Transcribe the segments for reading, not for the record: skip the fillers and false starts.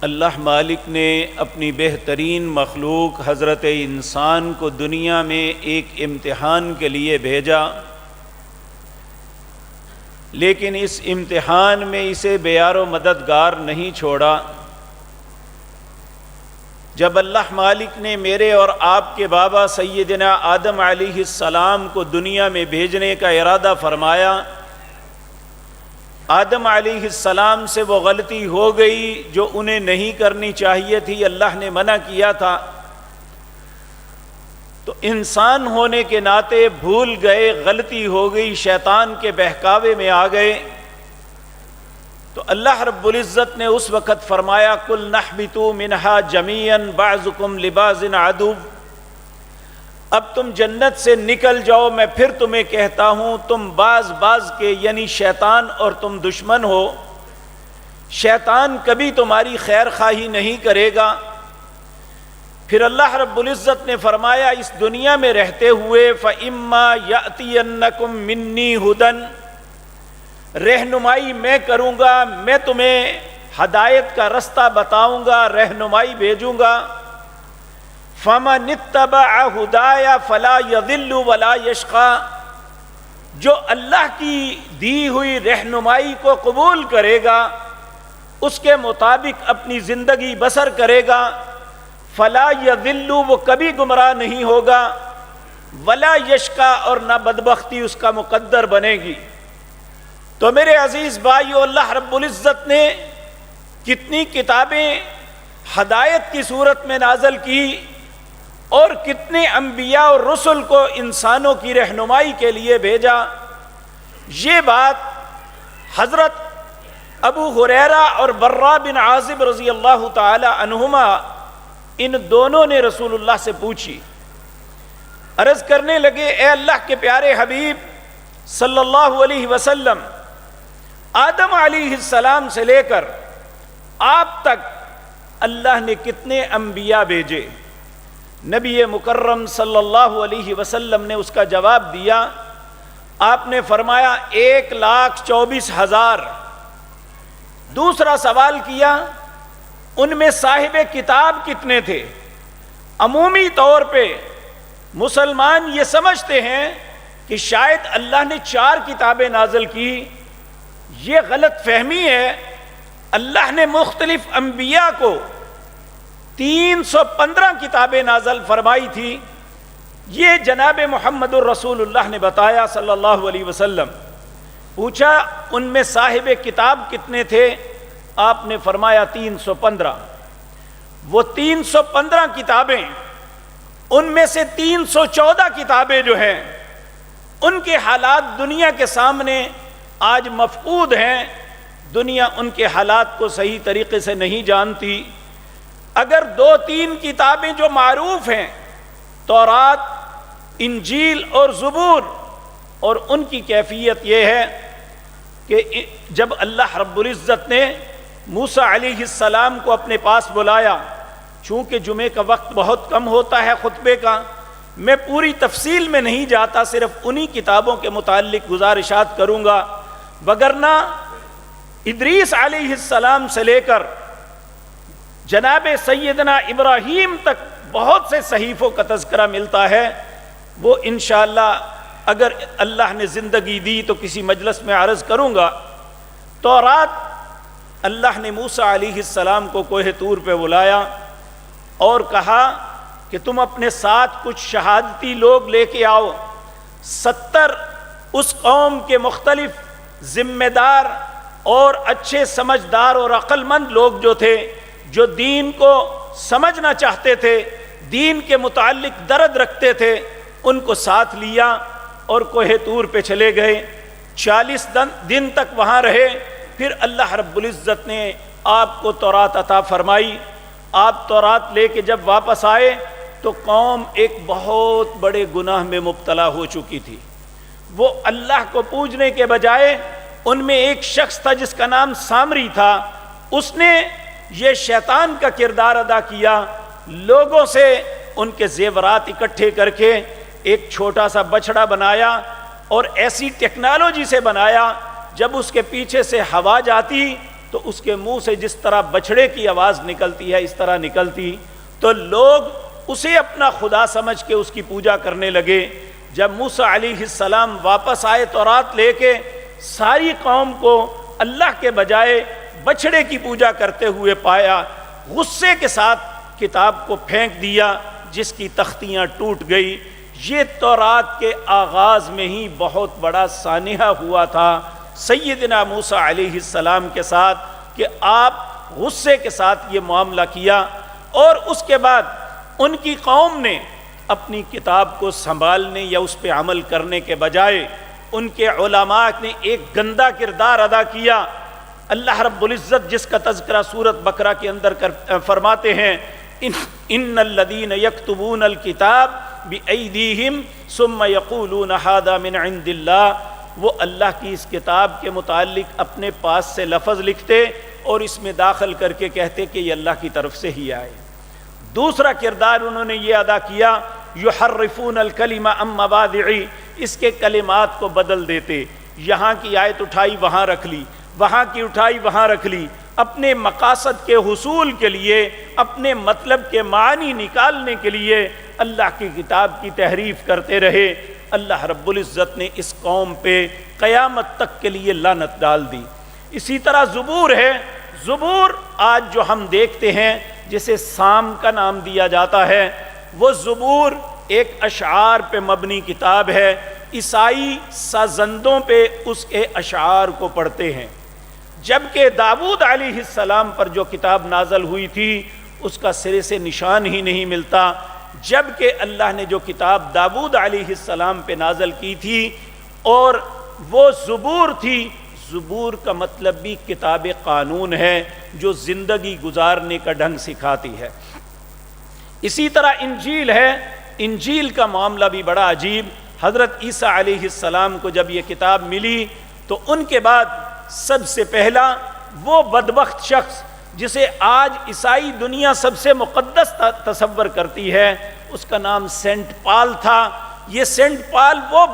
اللہ مالک نے اپنی بہترین مخلوق حضرت انسان کو دنیا میں ایک امتحان کے لیے بھیجا، لیکن اس امتحان میں اسے بیار و مددگار نہیں چھوڑا۔ جب اللہ مالک نے میرے اور آپ کے بابا سیدنا آدم علیہ السلام کو دنیا میں بھیجنے کا ارادہ فرمایا، آدم علیہ السلام سے وہ غلطی ہو گئی جو انہیں نہیں کرنی چاہیے تھی، اللہ نے منع کیا تھا، تو انسان ہونے کے ناطے بھول گئے، غلطی ہو گئی، شیطان کے بہکاوے میں آ گئے۔ تو اللہ رب العزت نے اس وقت فرمایا قُلْ نَحْبِطُوا مِنْهَا جَمِيعًا بَعْضُكُمْ لِبَعْضٍ عَدُوٌّ، اب تم جنت سے نکل جاؤ، میں پھر تمہیں کہتا ہوں تم بعض کے یعنی شیطان اور تم دشمن ہو، شیطان کبھی تمہاری خیر خواہی نہیں کرے گا۔ پھر اللہ رب العزت نے فرمایا اس دنیا میں رہتے ہوئے فَإِمَّا يَأْتِيَنَّكُم مِّنِّي هُدًى، رہنمائی میں کروں گا، میں تمہیں ہدایت کا رستہ بتاؤں گا، رہنمائی بھیجوں گا۔ فَمَنِ اتَّبَعَ هُدَايَ فَلَا يَضِلُّ وَلَا يَشْقَى، جو اللہ کی دی ہوئی رہنمائی کو قبول کرے گا، اس کے مطابق اپنی زندگی بسر کرے گا، فَلَا يَضِلُّ، وہ کبھی گمراہ نہیں ہوگا، وَلَا يَشْقَى، اور نہ بدبختی اس کا مقدر بنے گی۔ تو میرے عزیز بھائیو، اللہ رب العزت نے کتنی کتابیں ہدایت کی صورت میں نازل کی اور کتنے انبیاء اور رسل کو انسانوں کی رہنمائی کے لیے بھیجا۔ یہ بات حضرت ابو ہریرہ اور برا بن عازب رضی اللہ تعالی عنہما، ان دونوں نے رسول اللہ سے پوچھی، عرض کرنے لگے اے اللہ کے پیارے حبیب صلی اللہ علیہ وسلم، آدم علیہ السلام سے لے کر آپ تک اللہ نے کتنے انبیاء بھیجے؟ نبی مکرم صلی اللہ علیہ وسلم نے اس کا جواب دیا، آپ نے فرمایا 1,24,000۔ دوسرا سوال کیا ان میں صاحب کتاب کتنے تھے؟ عمومی طور پہ مسلمان یہ سمجھتے ہیں کہ شاید اللہ نے 4 کتابیں نازل کی، یہ غلط فہمی ہے۔ اللہ نے مختلف انبیاء کو 315 کتابیں نازل فرمائی تھی، یہ جناب محمد الرسول اللہ نے بتایا صلی اللہ علیہ وسلم۔ پوچھا ان میں صاحب کتاب کتنے تھے؟ آپ نے فرمایا 315۔ وہ 315 کتابیں، ان میں سے 314 کتابیں جو ہیں ان کے حالات دنیا کے سامنے آج مفقود ہیں، دنیا ان کے حالات کو صحیح طریقے سے نہیں جانتی۔ اگر 2-3 کتابیں جو معروف ہیں، تورات، انجیل اور زبور، اور ان کی کیفیت یہ ہے کہ جب اللہ رب العزت نے موسیٰ علیہ السلام کو اپنے پاس بلایا، چونکہ جمعے کا وقت بہت کم ہوتا ہے خطبے کا، میں پوری تفصیل میں نہیں جاتا، صرف انہی کتابوں کے متعلق گزارشات کروں گا، وگرنہ ادریس علیہ السلام سے لے کر جناب سیدنا ابراہیم تک بہت سے صحیفوں کا تذکرہ ملتا ہے۔ وہ انشاءاللہ اگر اللہ نے زندگی دی تو کسی مجلس میں عرض کروں گا۔ تورات، اللہ نے موسیٰ علیہ السلام کو کوہ طور پہ بلایا اور کہا کہ تم اپنے ساتھ کچھ شہادتی لوگ لے کے آؤ۔ 70 اس قوم کے مختلف ذمہ دار اور اچھے سمجھدار اور عقل مند لوگ جو تھے، جو دین کو سمجھنا چاہتے تھے، دین کے متعلق درد رکھتے تھے، ان کو ساتھ لیا اور کوہ طور پہ چلے گئے۔ 40 دن تک وہاں رہے، پھر اللہ رب العزت نے آپ کو تورات عطا فرمائی۔ آپ تورات لے کے جب واپس آئے تو قوم ایک بہت بڑے گناہ میں مبتلا ہو چکی تھی۔ وہ اللہ کو پوجنے کے بجائے، ان میں ایک شخص تھا جس کا نام سامری تھا، اس نے یہ شیطان کا کردار ادا کیا، لوگوں سے ان کے زیورات اکٹھے کر کے ایک چھوٹا سا بچڑا بنایا اور ایسی ٹیکنالوجی سے بنایا جب اس کے پیچھے سے ہوا جاتی تو اس کے منہ سے جس طرح بچھڑے کی آواز نکلتی ہے اس طرح نکلتی، تو لوگ اسے اپنا خدا سمجھ کے اس کی پوجا کرنے لگے۔ جب موسیٰ علیہ السلام واپس آئے تورات لے کے، ساری قوم کو اللہ کے بجائے بچھڑے کی پوجا کرتے ہوئے پایا، غصے کے ساتھ کتاب کو پھینک دیا جس کی تختیاں ٹوٹ گئی۔ یہ تورات کے آغاز میں ہی بہت بڑا سانحہ ہوا تھا سیدنا موسیٰ علیہ السلام کے ساتھ کہ آپ غصے کے ساتھ یہ معاملہ کیا، اور اس کے بعد ان کی قوم نے اپنی کتاب کو سنبھالنے یا اس پہ عمل کرنے کے بجائے ان کے علماء نے ایک گندا کردار ادا کیا۔ اللہ رب العزت جس کا تذکرہ سورۃ بقرہ کے اندر فرماتے ہیں، ان الذین یکتبون الکتاب بایدیہم ثم یقولون ھذا من عند اللہ، وہ اللہ کی اس کتاب کے متعلق اپنے پاس سے لفظ لکھتے اور اس میں داخل کر کے کہتے کہ یہ اللہ کی طرف سے ہی آئے۔ دوسرا کردار انہوں نے یہ ادا کیا، یحرفون الکلم عن مواضعہ، اس کے کلمات کو بدل دیتے، یہاں کی آیت اٹھائی وہاں رکھ لی، وہاں کی اٹھائی وہاں رکھ لی، اپنے مقاصد کے حصول کے لیے، اپنے مطلب کے معنی نکالنے کے لیے اللہ کی کتاب کی تحریف کرتے رہے۔ اللہ رب العزت نے اس قوم پہ قیامت تک کے لیے لعنت ڈال دی۔ اسی طرح زبور ہے، زبور آج جو ہم دیکھتے ہیں جسے سام کا نام دیا جاتا ہے، وہ زبور ایک اشعار پہ مبنی کتاب ہے۔ عیسائی سازندوں پہ اس کے اشعار کو پڑھتے ہیں، جبکہ داؤد علیہ السلام پر جو کتاب نازل ہوئی تھی اس کا سرے سے نشان ہی نہیں ملتا، جبکہ اللہ نے جو کتاب داؤد علیہ السلام پہ نازل کی تھی اور وہ زبور تھی۔ زبور کا مطلب بھی کتاب قانون ہے جو زندگی گزارنے کا ڈھنگ سکھاتی ہے۔ اسی طرح انجیل ہے، انجیل کا معاملہ بھی بڑا عجیب۔ حضرت عیسیٰ علیہ السلام کو جب یہ کتاب ملی تو ان کے بعد سب سے پہلا وہ بدبخت شخص جسے آج عیسائی دنیا سب سے مقدس تصور کرتی ہے، اس کا نام سینٹ پال تھا۔ یہ سینٹ پال وہ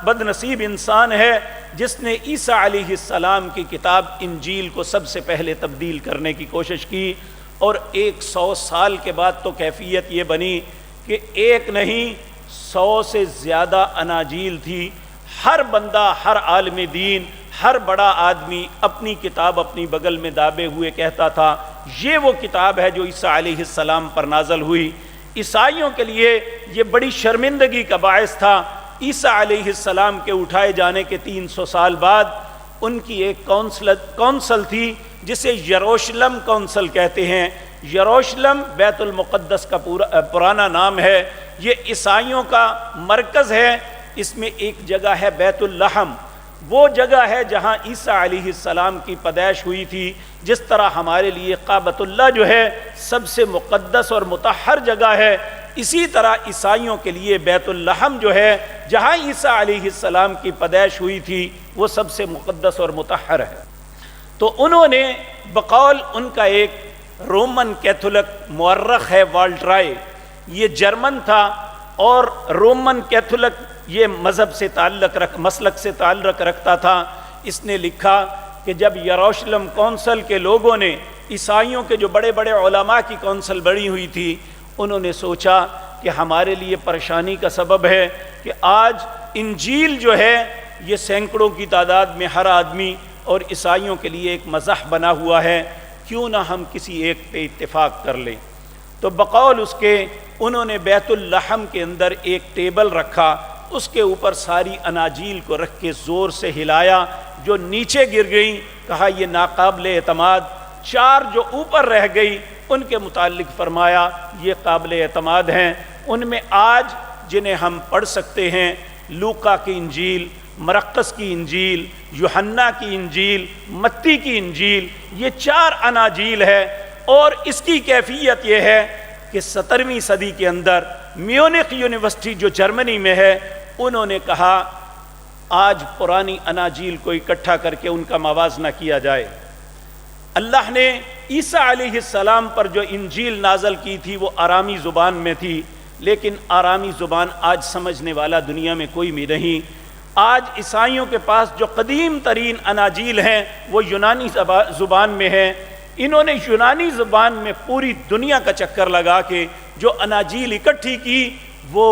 بد نصیب انسان ہے جس نے عیسیٰ علیہ السلام کی کتاب انجیل کو سب سے پہلے تبدیل کرنے کی کوشش کی، اور 100 سال کے بعد تو کیفیت یہ بنی کہ ایک نہیں 100 سے زیادہ اناجیل تھی۔ ہر بندہ، ہر عالم دین، ہر بڑا آدمی اپنی کتاب اپنی بغل میں دابے ہوئے کہتا تھا یہ وہ کتاب ہے جو عیسیٰ علیہ السلام پر نازل ہوئی۔ عیسائیوں کے لیے یہ بڑی شرمندگی کا باعث تھا۔ عیسیٰ علیہ السلام کے اٹھائے جانے کے 300 سال بعد ان کی ایک کونسل تھی جسے یروشلم کونسل کہتے ہیں۔ یروشلم بیت المقدس کا پرانا نام ہے، یہ عیسائیوں کا مرکز ہے۔ اس میں ایک جگہ ہے بیت اللحم، وہ جگہ ہے جہاں عیسیٰ علیہ السلام کی پیدائش ہوئی تھی۔ جس طرح ہمارے لیے کعبۃ اللہ جو ہے سب سے مقدس اور مطہر جگہ ہے، اسی طرح عیسائیوں کے لیے بیت اللحم جو ہے جہاں عیسیٰ علیہ السلام کی پیدائش ہوئی تھی وہ سب سے مقدس اور مطہر ہے۔ تو انہوں نے بقول ان کا ایک رومن کیتھولک مورخ ہے والٹرائے، یہ جرمن تھا اور رومن کیتھولک یہ مذہب سے مسلک سے تعلق رکھتا تھا۔ اس نے لکھا کہ جب یروشلم کونسل کے لوگوں نے عیسائیوں کے جو بڑے بڑے علماء کی کونسل بڑی ہوئی تھی، انہوں نے سوچا کہ ہمارے لیے پریشانی کا سبب ہے کہ آج انجیل جو ہے یہ سینکڑوں کی تعداد میں ہر آدمی اور عیسائیوں کے لیے ایک مزاح بنا ہوا ہے، کیوں نہ ہم کسی ایک پہ اتفاق کر لیں۔ تو بقول اس کے انہوں نے بیت اللحم کے اندر ایک ٹیبل رکھا، اس کے اوپر ساری اناجیل کو رکھ کے زور سے ہلایا، جو نیچے گر گئیں کہا یہ ناقابل اعتماد، 4 جو اوپر رہ گئی ان کے متعلق فرمایا یہ قابل اعتماد ہیں۔ ان میں آج جنہیں ہم پڑھ سکتے ہیں لوقا کی انجیل، مرقس کی انجیل، یوحنا کی انجیل، متی کی انجیل، یہ 4 اناجیل ہے۔ اور اس کی کیفیت یہ ہے کہ 17ویں صدی کے اندر میونخ یونیورسٹی جو جرمنی میں ہے، انہوں نے کہا آج پرانی اناجیل کو اکٹھا کر کے ان کا موازنہ کیا جائے۔ اللہ نے عیسیٰ علیہ السلام پر جو انجیل نازل کی تھی وہ آرامی زبان میں تھی، لیکن آرامی زبان آج سمجھنے والا دنیا میں کوئی بھی نہیں۔ آج عیسائیوں کے پاس جو قدیم ترین اناجیل ہیں وہ یونانی زبان میں ہیں. انہوں نے یونانی زبان میں پوری دنیا کا چکر لگا کے جو اناجیل اکٹھی کی وہ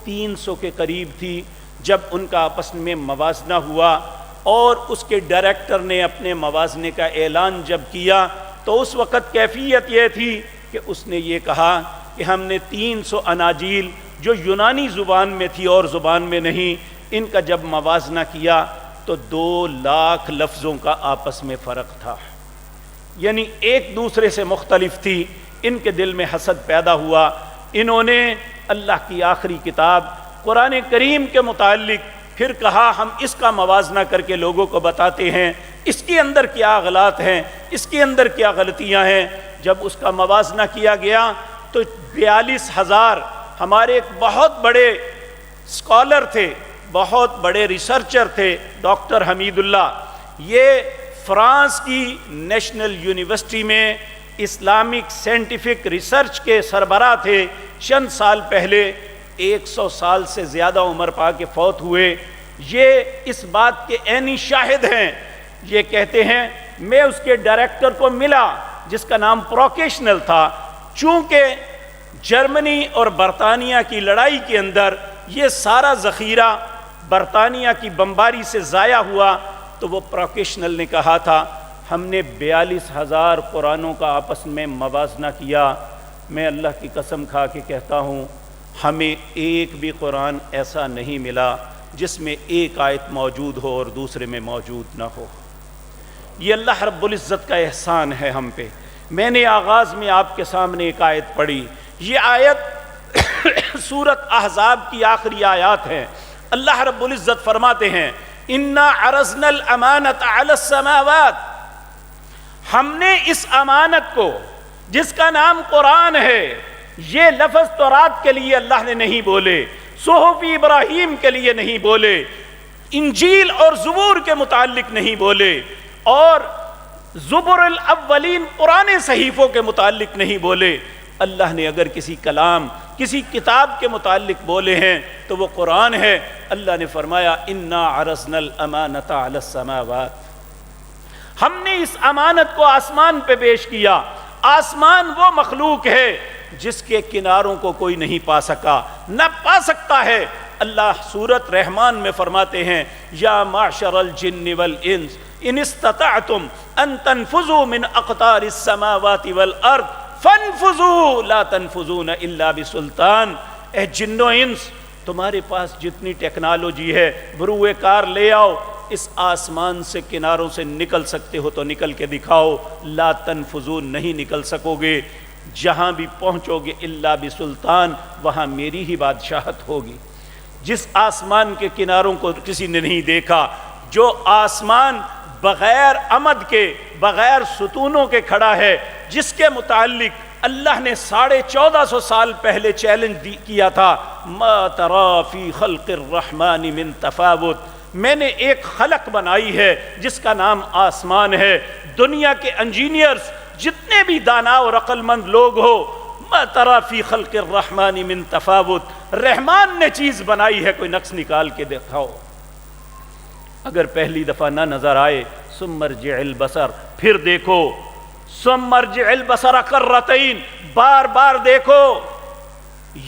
300 کے قریب تھی. جب ان کا آپس میں موازنہ ہوا اور اس کے ڈائریکٹر نے اپنے موازنے کا اعلان جب کیا تو اس وقت کیفیت یہ تھی کہ اس نے یہ کہا کہ ہم نے 300 اناجیل جو یونانی زبان میں تھی اور زبان میں نہیں، ان کا جب موازنہ کیا تو 2 لاکھ لفظوں کا آپس میں فرق تھا، یعنی ایک دوسرے سے مختلف تھی. ان کے دل میں حسد پیدا ہوا. انہوں نے اللہ کی آخری کتاب قرآن کریم کے متعلق پھر کہا ہم اس کا موازنہ کر کے لوگوں کو بتاتے ہیں اس کے اندر کیا غلط ہیں، اس کے اندر کیا غلطیاں ہیں. جب اس کا موازنہ کیا گیا تو 42,000 ہمارے ایک بہت بڑے اسکالر تھے، بہت بڑے ریسرچر تھے، ڈاکٹر حمید اللہ. یہ فرانس کی نیشنل یونیورسٹی میں اسلامک سائنٹیفک ریسرچ کے سربراہ تھے. چند سال پہلے 100 سال سے زیادہ عمر پا کے فوت ہوئے. یہ اس بات کے عینی شاہد ہیں. یہ کہتے ہیں میں اس کے ڈائریکٹر کو ملا جس کا نام پروکیشنل تھا. چونکہ جرمنی اور برطانیہ کی لڑائی کے اندر یہ سارا ذخیرہ برطانیہ کی بمباری سے ضائع ہوا تو وہ پروکیشنل نے کہا تھا ہم نے 42,000 قرآنوں کا آپس میں موازنہ کیا. میں اللہ کی قسم کھا کے کہتا ہوں ہمیں ایک بھی قرآن ایسا نہیں ملا جس میں ایک آیت موجود ہو اور دوسرے میں موجود نہ ہو. یہ اللہ رب العزت کا احسان ہے ہم پہ. میں نے آغاز میں آپ کے سامنے ایک آیت پڑھی. یہ آیت سورۃ احزاب کی آخری آیات ہیں. اللہ رب العزت فرماتے ہیں اِنَّا عَرَضْنَا الْأَمَانَةَ عَلَى السَّمَاوَاتِ، ہم نے اس امانت کو جس کا نام قرآن ہے، یہ لفظ تورات کے لیے اللہ نے نہیں بولے، صحف ابراہیم کے لیے نہیں بولے، انجیل اور زبور کے متعلق نہیں بولے، اور زبر الاولین پرانے صحیفوں کے متعلق نہیں بولے. اللہ نے اگر کسی کلام کسی کتاب کے متعلق بولے ہیں تو وہ قرآن ہے. اللہ نے فرمایا اِنَّا عَرَضْنَا الْأَمَانَةَ عَلَى السَّمَاوَاتِ، ہم نے اس امانت کو آسمان پہ پیش کیا. آسمان وہ مخلوق ہے جس کے کناروں کو کوئی نہیں پا سکا، نہ پا سکتا ہے. اللہ سورۃ رحمان میں فرماتے ہیں یا معشر الجن والانس ان استطعتم ان تنفذوا من اقطار السماوات والارض فانفذوا لا تنفذون الا بسلطان. اے جن و انس، تمہارے پاس جتنی ٹیکنالوجی ہے بروئے کار لے آؤ، اس آسمان سے کناروں سے نکل سکتے ہو تو نکل کے دکھاؤ. لا تنفذون، نہیں نکل سکو گے. جہاں بھی پہنچو گے الا بسلطان، وہاں میری ہی بادشاہت ہوگی. جس آسمان کے کناروں کو کسی نے نہیں دیکھا، جو آسمان بغیر عمد کے بغیر ستونوں کے کھڑا ہے، جس کے متعلق اللہ نے 1450 سال پہلے چیلنج کیا تھا ما ترى فی خلق الرحمن من تفاوت، میں نے ایک خلق بنائی ہے جس کا نام آسمان ہے. دنیا کے انجینئرز جتنے بھی دانا اور عقل مند لوگ ہو، ما ترى فی خلق الرحمن من تفاوت، رحمان نے چیز بنائی ہے، کوئی نقص نکال کے دکھاؤ. اگر پہلی دفعہ نہ نظر آئے ثم ارجع البصر، پھر دیکھو، ثم ارجع البصر کرتین، بار بار دیکھو.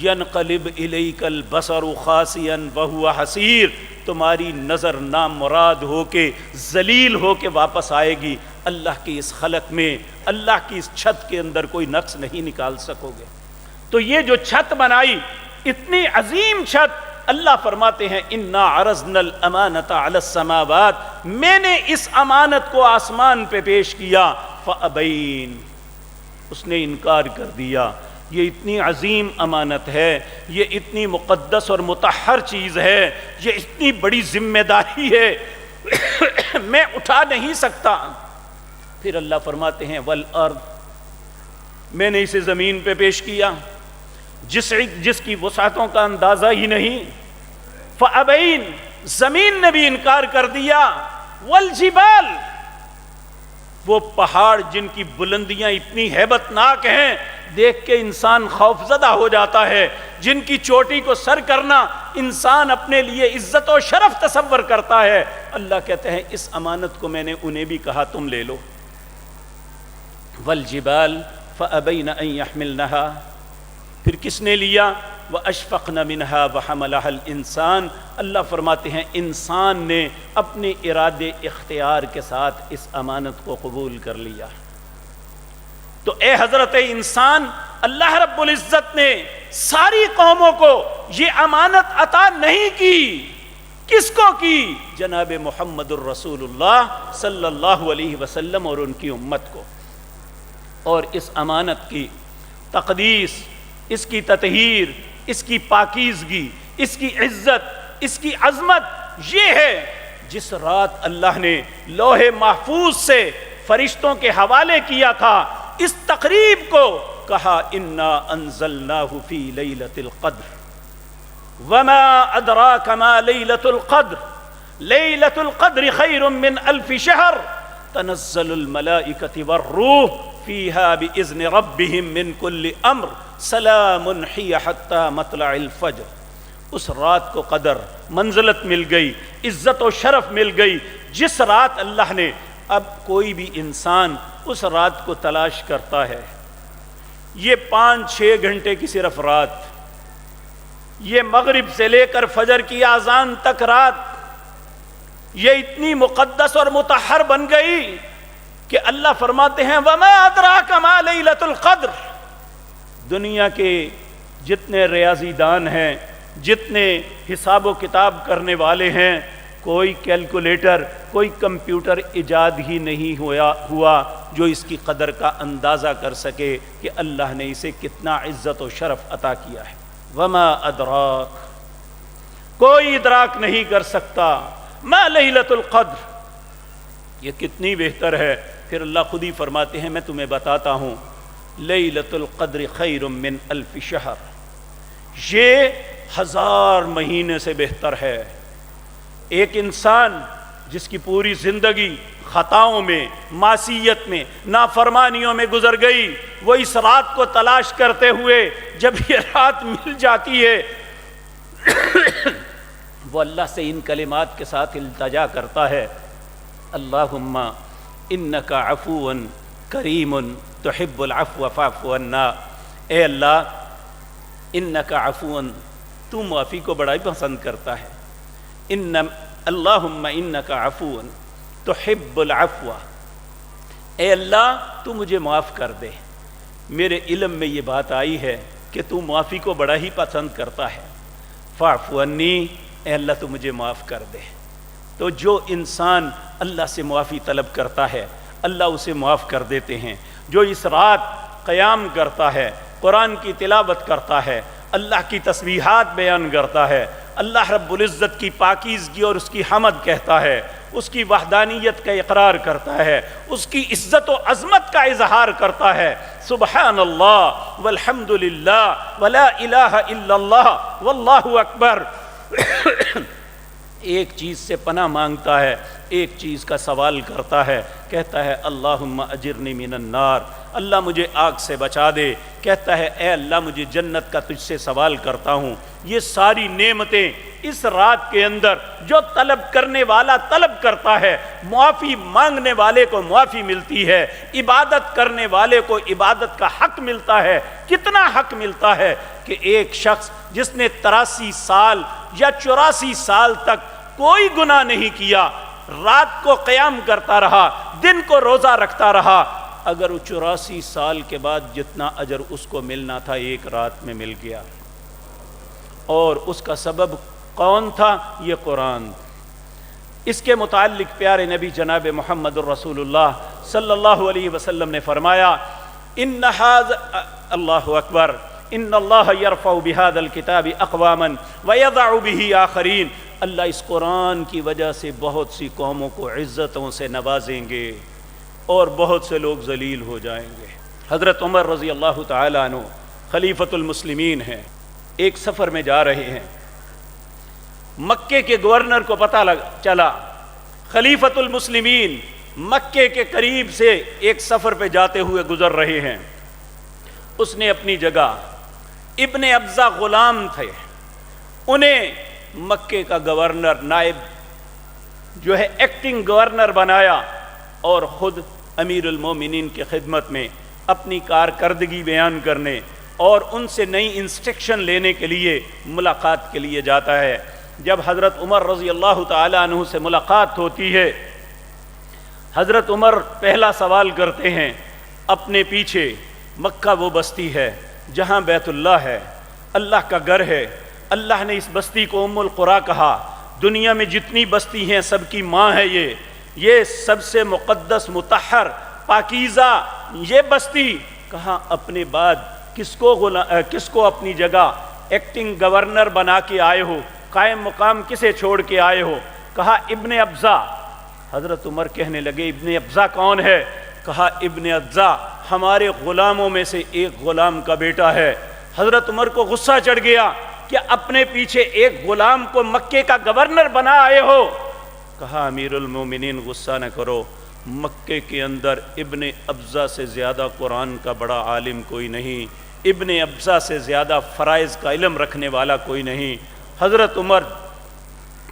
ینقلب الیک البصر خاسئا وہو حسیر، تمہاری نظر نامراد ہو کے ذلیل ہو کے واپس آئے گی. اللہ کی اس خلق میں، اللہ کی اس چھت کے اندر کوئی نقص نہیں نکال سکو گے. تو یہ جو چھت بنائی، اتنی عظیم چھت، اللہ فرماتے ہیں اِنَّا عَرَضْنَا الْأَمَانَةَ عَلَى السَّمَاوَاتِ، میں نے اس امانت کو آسمان پہ پیش کیا. فَأَبَيْنَ، اس نے انکار کر دیا. یہ اتنی عظیم امانت ہے، یہ اتنی مقدس اور مطہر چیز ہے، یہ اتنی بڑی ذمہ داری ہے، میں اٹھا نہیں سکتا. پھر اللہ فرماتے ہیں وَالْأَرْضِ، میں نے اسے زمین پہ پیش کیا جس کی وسعتوں کا اندازہ ہی نہیں. فَأَبَيْنَ، زمین نے بھی انکار کر دیا. وَالْجِبَالِ، وہ پہاڑ جن کی بلندیاں اتنی ہیبت ناک ہیں، دیکھ کے انسان خوفزدہ ہو جاتا ہے، جن کی چوٹی کو سر کرنا انسان اپنے لیے عزت و شرف تصور کرتا ہے۔ اللہ کہتے ہیں اس امانت کو میں نے انہیں بھی کہا تم لے لو۔ والجبال فأبین ان یحملنہا، پھر کس نے لیا؟ واشفقن منہا وحملہا الانسان، اللہ فرماتے ہیں انسان نے اپنے ارادے اختیار کے ساتھ اس امانت کو قبول کر لیا۔ تو اے حضرت انسان، اللہ رب العزت نے ساری قوموں کو یہ امانت عطا نہیں کی، کس کو کی؟ جناب محمد الرسول اللہ صلی اللہ علیہ وسلم اور ان کی امت کو۔ اور اس امانت کی تقدیس، اس کی تطہیر، اس کی پاکیزگی، اس کی عزت، اس کی عظمت یہ ہے جس رات اللہ نے لوح محفوظ سے فرشتوں کے حوالے کیا تھا، اس تقریب کو کہا انا انزلناہ فی لیلۃ القدر وما ادراک ما لیلۃ القدر لیلۃ القدر خیر من الف شہر تنزل الملائکۃ والروح فیہا باذن ربہم من کل امر سلام ہی حتی مطلع الفجر۔ اس رات کو قدر منزلت مل گئی، عزت و شرف مل گئی جس رات اللہ نے، اب کوئی بھی انسان اس رات کو تلاش کرتا ہے، یہ 5-6 گھنٹے کی صرف رات، یہ مغرب سے لے کر فجر کی اذان تک رات، یہ اتنی مقدس اور مطہر بن گئی کہ اللہ فرماتے ہیں وَمَا أَدْرَاكَ مَا لَيْلَةُ الْقَدْرِ۔ دنیا کے جتنے ریاضی دان ہیں، جتنے حساب و کتاب کرنے والے ہیں، کوئی کیلکولیٹر، کوئی کمپیوٹر ایجاد ہی نہیں ہوا جو اس کی قدر کا اندازہ کر سکے کہ اللہ نے اسے کتنا عزت و شرف عطا کیا ہے۔ وما ادراک، کوئی ادراک نہیں کر سکتا، ما لیلۃ القدر، یہ کتنی بہتر ہے۔ پھر اللہ خود ہی فرماتے ہیں میں تمہیں بتاتا ہوں، لیلۃ القدر خیر من الف شہر، یہ 1000 مہینے سے بہتر ہے۔ ایک انسان جس کی پوری زندگی خطاؤں میں، معصیت میں، نافرمانیوں میں گزر گئی، وہ اس رات کو تلاش کرتے ہوئے جب یہ رات مل جاتی ہے وہ اللہ سے ان کلمات کے ساتھ التجا کرتا ہے، اللہم انک عفو کریم تحب العفو فاعف عنا۔ اے اللہ، انک عفو، تو معافی کو بڑا ہی پسند کرتا ہے، اللہم انک عفو تحب العفو، اے اللہ تو مجھے معاف کر دے۔ میرے علم میں یہ بات آئی ہے کہ تو معافی کو بڑا ہی پسند کرتا ہے، فاعف عنی، اے اللہ تو مجھے معاف کر دے۔ تو جو انسان اللہ سے معافی طلب کرتا ہے اللہ اسے معاف کر دیتے ہیں۔ جو اس رات قیام کرتا ہے، قرآن کی تلاوت کرتا ہے، اللہ کی تسبیحات بیان کرتا ہے، اللہ رب العزت کی پاکیزگی اور اس کی حمد کہتا ہے، اس کی وحدانیت کا اقرار کرتا ہے، اس کی عزت و عظمت کا اظہار کرتا ہے، سبحان اللہ والحمد للہ ولا الہ الا اللہ واللہ اکبر، ایک چیز سے پناہ مانگتا ہے، ایک چیز کا سوال کرتا ہے، کہتا ہے اللہم اجرنی من النار، اللہ مجھے آگ سے بچا دے، کہتا ہے اے اللہ مجھے جنت کا تجھ سے سوال کرتا ہوں۔ یہ ساری نعمتیں اس رات کے اندر جو طلب کرنے والا طلب کرتا ہے، معافی مانگنے والے کو معافی ملتی ہے، عبادت کرنے والے کو عبادت کا حق ملتا ہے۔ کتنا حق ملتا ہے کہ ایک شخص جس نے 83 سال یا 84 سال تک کوئی گناہ نہیں کیا، رات کو قیام کرتا رہا، دن کو روزہ رکھتا رہا، اگر وہ 84 سال کے بعد جتنا اجر اس کو ملنا تھا ایک رات میں مل گیا۔ اور اس کا سبب کون تھا؟ یہ قرآن۔ اس کے متعلق پیارے نبی جناب محمد الرسول اللہ صلی اللہ علیہ وسلم نے فرمایا ان اللہ اکبر ان اللہ یرفع بہذا الکتاب اقواما ویضع بہ آخرین، اللہ اس قرآن کی وجہ سے بہت سی قوموں کو عزتوں سے نوازیں گے اور بہت سے لوگ ذلیل ہو جائیں گے۔ حضرت عمر رضی اللہ تعالیٰ عنہ خلیفۃ المسلمین ہیں، ایک سفر میں جا رہے ہیں، مکے کے گورنر کو پتہ چلا خلیفۃ المسلمین مکے کے قریب سے ایک سفر پہ جاتے ہوئے گزر رہے ہیں، اس نے اپنی جگہ ابن ابزا غلام تھے، انہیں مکے کا گورنر، نائب جو ہے ایکٹنگ گورنر بنایا اور خود امیر المومنین کی خدمت میں اپنی کارکردگی بیان کرنے اور ان سے نئی انسٹرکشن لینے کے لیے ملاقات کے لیے جاتا ہے۔ جب حضرت عمر رضی اللہ تعالیٰ عنہ سے ملاقات ہوتی ہے، حضرت عمر پہلا سوال کرتے ہیں، اپنے پیچھے مکہ وہ بستی ہے جہاں بیت اللہ ہے، اللہ کا گھر ہے، اللہ نے اس بستی کو ام القریٰ کہا، دنیا میں جتنی بستی ہیں سب کی ماں ہے، یہ سب سے مقدس، مطہر، پاکیزہ یہ بستی، کہاں اپنے بعد کس کو اپنی جگہ ایکٹنگ گورنر بنا کے آئے ہو، قائم مقام کسے چھوڑ کے آئے ہو؟ کہا ابن ابزا۔ حضرت عمر کہنے لگے ابن ابزا کون ہے؟ کہا ابن ابزا ہمارے غلاموں میں سے ایک غلام کا بیٹا ہے۔ حضرت عمر کو غصہ چڑھ گیا کہ اپنے پیچھے ایک غلام کو مکے کا گورنر بنا آئے ہو۔ کہا امیر المومنین غصہ نہ کرو، مکے کے اندر ابن ابزا سے زیادہ قرآن کا بڑا عالم کوئی نہیں، ابن ابزا سے زیادہ فرائض کا علم رکھنے والا کوئی نہیں۔ حضرت عمر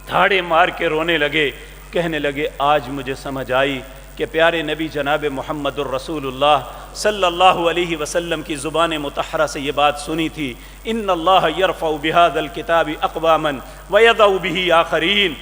دھاڑے مار کے رونے لگے، کہنے لگے آج مجھے سمجھ آئی کہ پیارے نبی جناب محمد الرسول اللہ صلی اللہ علیہ وسلم کی زبان مطہرہ سے یہ بات سنی تھی، ان اللہ یرفع بہذا الکتاب اقواما ویضع بہ آخرین،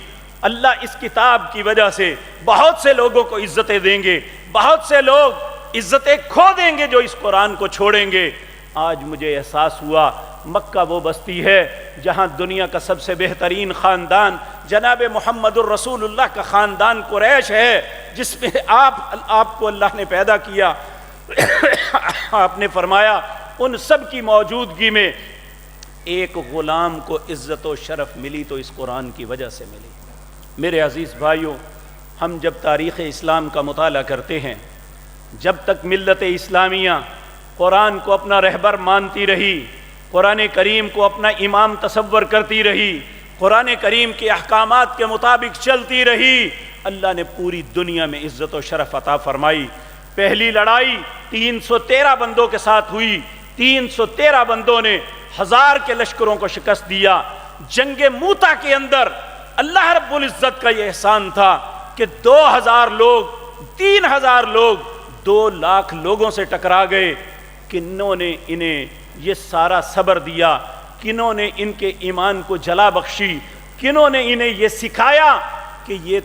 اللہ اس کتاب کی وجہ سے بہت سے لوگوں کو عزتیں دیں گے، بہت سے لوگ عزتیں کھو دیں گے جو اس قرآن کو چھوڑیں گے۔ آج مجھے احساس ہوا مکہ وہ بستی ہے جہاں دنیا کا سب سے بہترین خاندان جناب محمد الرسول اللہ کا خاندان قریش ہے، جس میں آپ کو اللہ نے پیدا کیا۔ آپ نے فرمایا ان سب کی موجودگی میں ایک غلام کو عزت و شرف ملی تو اس قرآن کی وجہ سے ملی۔ میرے عزیز بھائیوں، ہم جب تاریخ اسلام کا مطالعہ کرتے ہیں، جب تک ملت اسلامیہ قرآن کو اپنا رہبر مانتی رہی، قرآن کریم کو اپنا امام تصور کرتی رہی، قرآن کریم کے احکامات کے مطابق چلتی رہی، اللہ نے پوری دنیا میں عزت و شرف عطا فرمائی۔ پہلی لڑائی 313 بندوں کے ساتھ ہوئی، 313 بندوں نے 1000 کے لشکروں کو شکست دیا۔ جنگ موتا کے اندر اللہ رب العزت کا یہ احسان تھا کہ 2000 لوگ، 3000 لوگ 2 لاکھ لوگوں سے ٹکرا گئے۔ کنوں نے انہیں یہ سارا صبر دیا، کنوں نے ان کے ایمان کو جلا بخشی، کنوں نے انہیں یہ سکھایا کہ یہ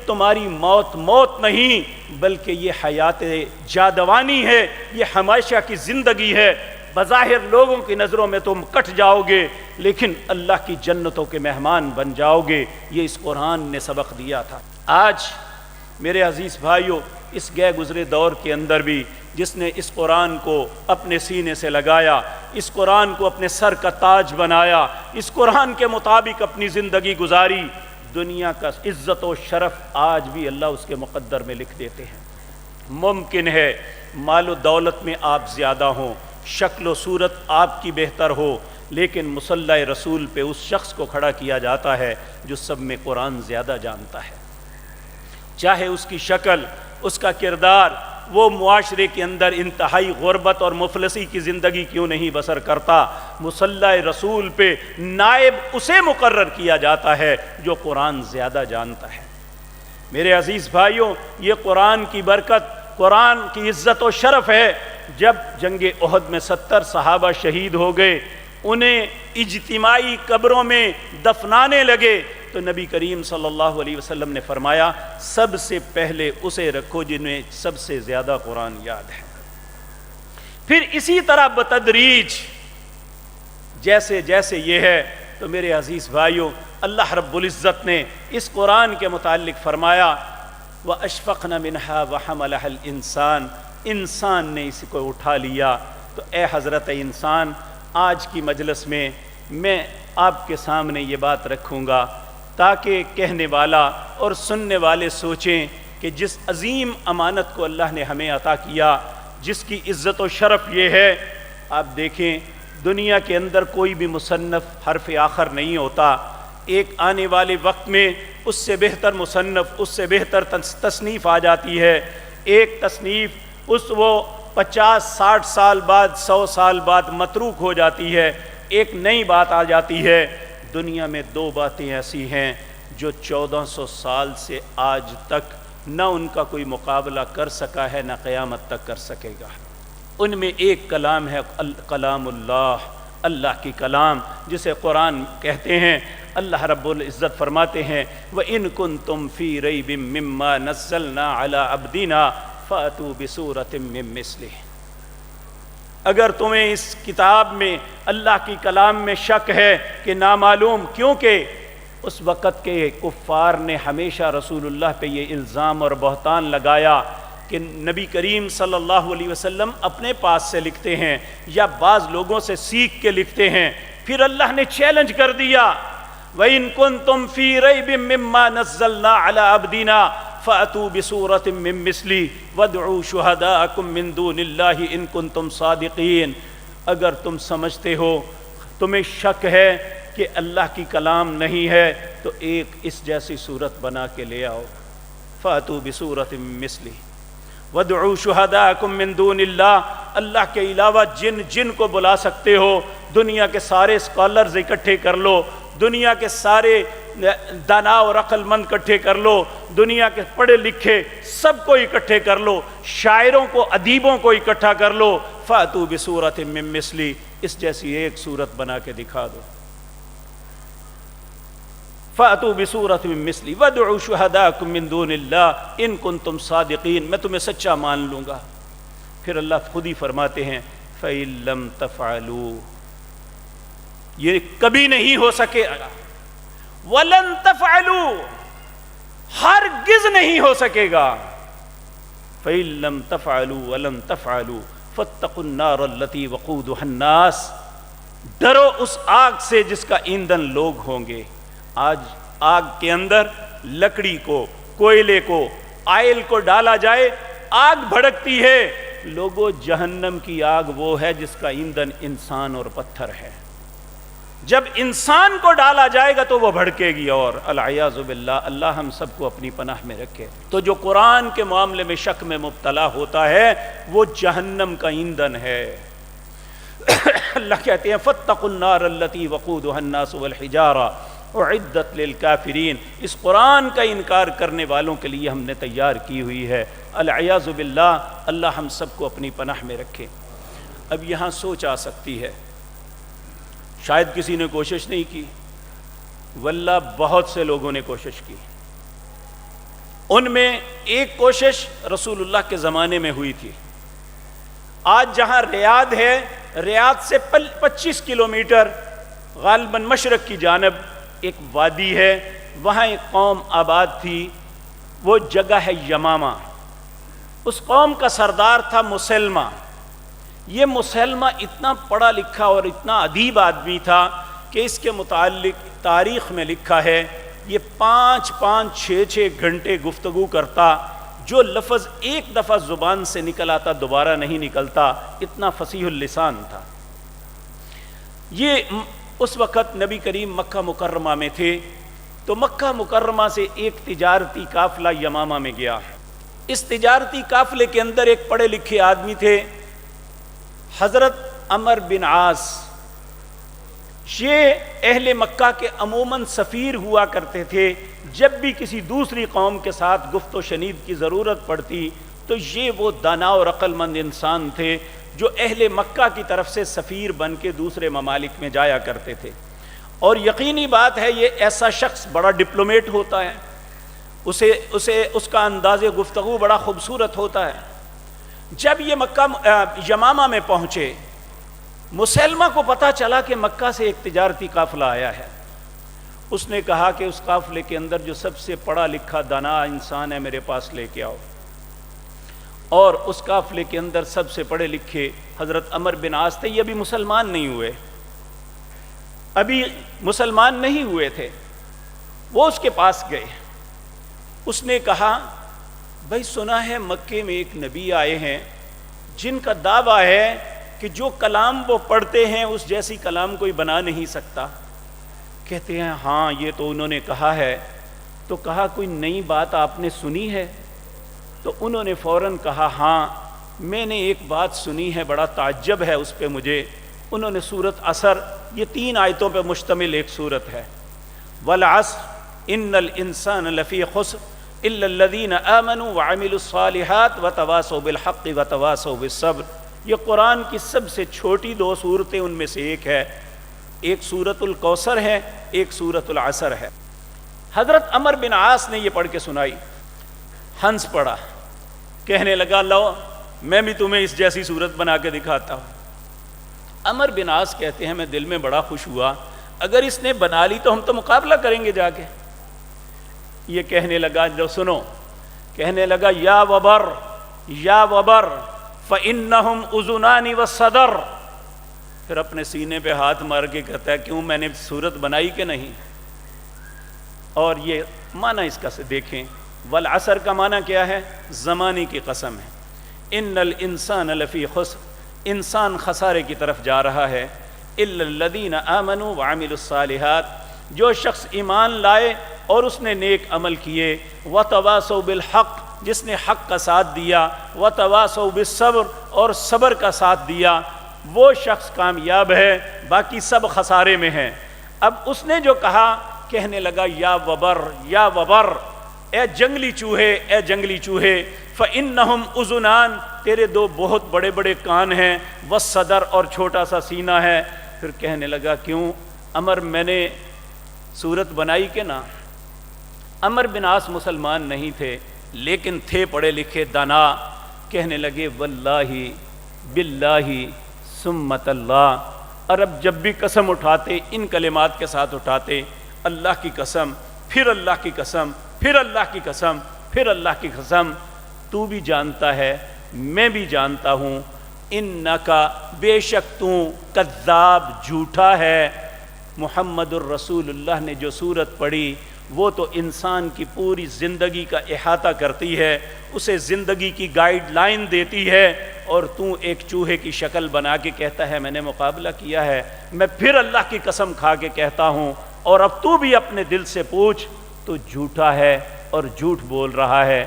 تمہاری موت نہیں بلکہ یہ حیات جادوانی ہے، یہ ہمیشہ کی زندگی ہے۔ بظاہر لوگوں کی نظروں میں تم کٹ جاؤ گے لیکن اللہ کی جنتوں کے مہمان بن جاؤ گے، یہ اس قرآن نے سبق دیا تھا۔ آج میرے عزیز بھائیوں، اس گئے گزرے دور کے اندر بھی جس نے اس قرآن کو اپنے سینے سے لگایا، اس قرآن کو اپنے سر کا تاج بنایا، اس قرآن کے مطابق اپنی زندگی گزاری، دنیا کا عزت و شرف آج بھی اللہ اس کے مقدر میں لکھ دیتے ہیں۔ ممکن ہے مال و دولت میں آپ زیادہ ہوں، شکل و صورت آپ کی بہتر ہو، لیکن مصلی رسول پہ اس شخص کو کھڑا کیا جاتا ہے جو سب میں قرآن زیادہ جانتا ہے، چاہے اس کی شکل، اس کا کردار، وہ معاشرے کے اندر انتہائی غربت اور مفلسی کی زندگی کیوں نہیں بسر کرتا، مصلی رسول پہ نائب اسے مقرر کیا جاتا ہے جو قرآن زیادہ جانتا ہے۔ میرے عزیز بھائیوں، یہ قرآن کی برکت، قرآن کی عزت و شرف ہے۔ جب جنگ احد میں 70 صحابہ شہید ہو گئے، انہیں اجتماعی قبروں میں دفنانے لگے تو نبی کریم صلی اللہ علیہ وسلم نے فرمایا سب سے پہلے اسے رکھو جنہیں سب سے زیادہ قرآن یاد ہے۔ پھر اسی طرح بتدریج جیسے جیسے یہ ہے تو میرے عزیز بھائیوں، اللہ رب العزت نے اس قرآن کے متعلق فرمایا وَأَشْفَقْنَ مِنْهَا وَحَمَلَهَا الْإِنسَانِ، انسان نے اس کو اٹھا لیا۔ تو اے حضرت انسان، آج کی مجلس میں آپ کے سامنے یہ بات رکھوں گا تاکہ کہنے والا اور سننے والے سوچیں کہ جس عظیم امانت کو اللہ نے ہمیں عطا کیا، جس کی عزت و شرف یہ ہے، آپ دیکھیں دنیا کے اندر کوئی بھی مصنف حرف آخر نہیں ہوتا، ایک آنے والے وقت میں اس سے بہتر مصنف، اس سے بہتر تصنیف آ جاتی ہے، ایک تصنیف وہ 50-60 سال بعد 100 سال بعد متروک ہو جاتی ہے، ایک نئی بات آ جاتی ہے۔ دنیا میں 2 باتیں ایسی ہیں جو 1400 سال سے آج تک نہ ان کا کوئی مقابلہ کر سکا ہے، نہ قیامت تک کر سکے گا۔ ان میں ایک کلام ہے کلام اللہ، اللہ کی کلام، جسے قرآن کہتے ہیں۔ اللہ رب العزت فرماتے ہیں وَإِن كُنتُمْ فِي رَيْبٍ مِّمَّا نَزَّلْنَا عَلَىٰ عَبْدِنَا فَأْتُوا بِسُورَةٍ مِّن مِّثْلِهِ۔ اگر تمہیں اس کتاب میں اللہ کی کلام میں شک ہے کہ نامعلوم، کیونکہ اس وقت کے کفار نے ہمیشہ رسول اللہ پہ یہ الزام اور بہتان لگایا کہ نبی کریم صلی اللہ علیہ وسلم اپنے پاس سے لکھتے ہیں یا بعض لوگوں سے سیکھ کے لکھتے ہیں۔ پھر اللہ نے چیلنج کر دیا وَإِن كُنتُمْ فِي رَيْبٍ مِّمَّا نَزَّلْنَا عَلَىٰ عَبْدِنَا فَأْتُوا بِسُورَةٍ مِّن مِّثْلِهِ وَادْعُوا شُهَدَاءَكُم مِّن دُونِ اللَّهِ إِن كُنتُمْ صَادِقِينَ۔ اگر تم سمجھتے ہو، تمہیں شک ہے کہ اللہ کی کلام نہیں ہے، تو ایک اس جیسی صورت بنا کے لے آؤ۔ فَأْتُوا بِسُورَةٍ مِّن مِّثْلِهِ وَادْعُوا شُهَدَاءَكُم مِّن دُونِ اللَّهِ۔ اللہ کے علاوہ جن کو بلا سکتے ہو، دنیا کے سارے اسکالرز اکٹھے کر لو، دنیا کے سارے دانا اور عقل مند اکٹھے کر لو، دنیا کے پڑھے لکھے سب کو اکٹھے کر لو، شاعروں کو، ادیبوں کو اکٹھا کر لو۔ فَأْتُوا بِسُورَةٍ مِّن مِّثْلِهِ، اس جیسی ایک صورت بنا کے دکھا دو۔ فَأْتُوا بِسُورَةٍ مِّن مِّثْلِهِ وَادْعُوا شُهَدَاءَكُم مِّن دُونِ اللَّهِ إِن كُنتُمْ صَادِقِينَ، میں تمہیں سچا مان لوں گا۔ پھر اللہ خود ہی فرماتے ہیں فَإِن لَّمْ تَفْعَلُوا، یہ کبھی نہیں ہو سکے گا، وَلَن تَفْعَلُوا، ہرگز نہیں ہو سکے گا۔ فَإِن لَّمْ تَفْعَلُوا وَلَن تَفْعَلُوا فَاتَّقُوا النَّارَ الَّتِي وَقُودُهَا النَّاسُ، ڈرو اس آگ سے جس کا ایندھن لوگ ہوں گے۔ آج آگ کے اندر لکڑی کو، کوئلے کو، آئل کو ڈالا جائے، آگ بھڑکتی ہے۔ لوگوں، جہنم کی آگ وہ ہے جس کا ایندھن انسان اور پتھر ہے۔ جب انسان کو ڈالا جائے گا تو وہ بھڑکے گی، اور العیاذ باللہ، اللہ ہم سب کو اپنی پناہ میں رکھے۔ تو جو قرآن کے معاملے میں شک میں مبتلا ہوتا ہے وہ جہنم کا ایندھن ہے۔ اللہ کہتے ہیں فَاتَّقُوا النَّارَ الَّتِي وَقُودُهَا النَّاسُ وَالْحِجَارَةُ اُعِدَّتْ لِلْكَافِرِينَ۔ اس قرآن کا انکار کرنے والوں کے لیے ہم نے تیار کی ہوئی ہے۔ العیاذ باللہ، اللہ ہم سب کو اپنی پناہ میں رکھے۔ اب یہاں سوچ آ سکتی ہے، شاید کسی نے کوشش نہیں کی، واللہ بہت سے لوگوں نے کوشش کی۔ ان میں ایک کوشش رسول اللہ کے زمانے میں ہوئی تھی۔ آج جہاں ریاض ہے، ریاض سے 25 کلومیٹر غالباً مشرق کی جانب ایک وادی ہے، وہاں ایک قوم آباد تھی، وہ جگہ ہے یمامہ۔ اس قوم کا سردار تھا مسلمہ۔ یہ مسلمہ اتنا پڑھا لکھا اور اتنا ادیب آدمی تھا کہ اس کے متعلق تاریخ میں لکھا ہے یہ 5-6 گھنٹے گفتگو کرتا، جو لفظ ایک دفعہ زبان سے نکل آتا دوبارہ نہیں نکلتا، اتنا فصیح اللسان تھا۔ یہ اس وقت نبی کریم مکہ مکرمہ میں تھے، تو مکہ مکرمہ سے ایک تجارتی قافلہ یمامہ میں گیا۔ اس تجارتی قافلے کے اندر ایک پڑھے لکھے آدمی تھے، حضرت عمر بن عاص۔ یہ اہل مکہ کے عموماً سفیر ہوا کرتے تھے، جب بھی کسی دوسری قوم کے ساتھ گفت و شنید کی ضرورت پڑتی تو یہ وہ دانا اور عقل مند انسان تھے جو اہل مکہ کی طرف سے سفیر بن کے دوسرے ممالک میں جایا کرتے تھے۔ اور یقینی بات ہے یہ ایسا شخص بڑا ڈپلومیٹ ہوتا ہے، اس کا انداز گفتگو بڑا خوبصورت ہوتا ہے۔ جب یہ مکہ یمامہ میں پہنچے، مسلمہ کو پتہ چلا کہ مکہ سے ایک تجارتی قافلہ آیا ہے۔ اس نے کہا کہ اس قافلے کے اندر جو سب سے پڑھا لکھا دانا انسان ہے میرے پاس لے کے آؤ۔ اور اس قافلے کے اندر سب سے پڑھے لکھے حضرت عمر بن عاص تھے۔ یہ ابھی مسلمان نہیں ہوئے تھے۔ وہ اس کے پاس گئے۔ اس نے کہا بھائی سنا ہے مکے میں ایک نبی آئے ہیں جن کا دعویٰ ہے کہ جو کلام وہ پڑھتے ہیں اس جیسی کلام کوئی بنا نہیں سکتا۔ کہتے ہیں ہاں یہ تو انہوں نے کہا ہے۔ تو کہا کوئی نئی بات آپ نے سنی ہے؟ تو انہوں نے فوراً کہا ہاں میں نے ایک بات سنی ہے، بڑا تعجب ہے اس پہ مجھے. انہوں نے سورۃ عصر، یہ 3 آیتوں پہ مشتمل ایک سورت ہے. والعصر ان الانسان لفی خسر الا الذین آمنوا وعملوا الصالحات وتواصوا بالحق وتواصوا بالصبر. یہ قرآن کی سب سے چھوٹی 2 سورتیں ان میں سے ایک ہے. ایک سورۃ الکوثر ہے، ایک سورۃ العصر ہے. حضرت عمر بن عاص نے یہ پڑھ کے سنائی. ہنس پڑا، کہنے لگا لو میں بھی تمہیں اس جیسی صورت بنا کے دکھاتا ہوں. عمر بن عاص کہتے ہیں میں دل میں بڑا خوش ہوا، اگر اس نے بنا لی تو ہم تو مقابلہ کریں گے جا کے. یہ کہنے لگا جو سنو، کہنے لگا یا وبر یا وبر فإنہم اذنان والصدر. پھر اپنے سینے پہ ہاتھ مار کے کہتا ہے کیوں میں نے صورت بنائی کہ نہیں. اور یہ معنی اس کا سے دیکھیں، والعصر کا معنی کیا ہے؟ زمانے کی قسم ہے. ان الانسان لفی خسر، انسان خسارے کی طرف جا رہا ہے. الا الذین آمنوا وعملوا الصالحات، جو شخص ایمان لائے اور اس نے نیک عمل کیے. وتواصوا بالحق، جس نے حق کا ساتھ دیا. وتواصوا بالصبر، اور صبر کا ساتھ دیا، وہ شخص کامیاب ہے، باقی سب خسارے میں ہیں. اب اس نے جو کہا، کہنے لگا یا وبر یا وبر، اے جنگلی چوہے اے جنگلی چوہے. فإنہم اذنان، تیرے 2 بہت بڑے بڑے کان ہیں. والصدر، اور چھوٹا سا سینہ ہے. پھر کہنے لگا کیوں عمر میں نے صورت بنائی کہ نہ؟ عمر بن عاص مسلمان نہیں تھے لیکن تھے پڑھے لکھے دانا. کہنے لگے واللہ باللہ سمت اللہ. عرب جب بھی قسم اٹھاتے ان کلمات کے ساتھ اٹھاتے، اللہ کی قسم، پھر اللہ کی قسم، پھر اللہ کی قسم، پھر اللہ کی قسم. تو بھی جانتا ہے میں بھی جانتا ہوں، انکا، بے شک تو کذاب، جھوٹا ہے. محمد الرسول اللہ نے جو سورت پڑھی وہ تو انسان کی پوری زندگی کا احاطہ کرتی ہے، اسے زندگی کی گائیڈ لائن دیتی ہے. اور تو ایک چوہے کی شکل بنا کے کہتا ہے میں نے مقابلہ کیا ہے. میں پھر اللہ کی قسم کھا کے کہتا ہوں، اور اب تو بھی اپنے دل سے پوچھ، تو جھوٹا ہے اور جھوٹ بول رہا ہے.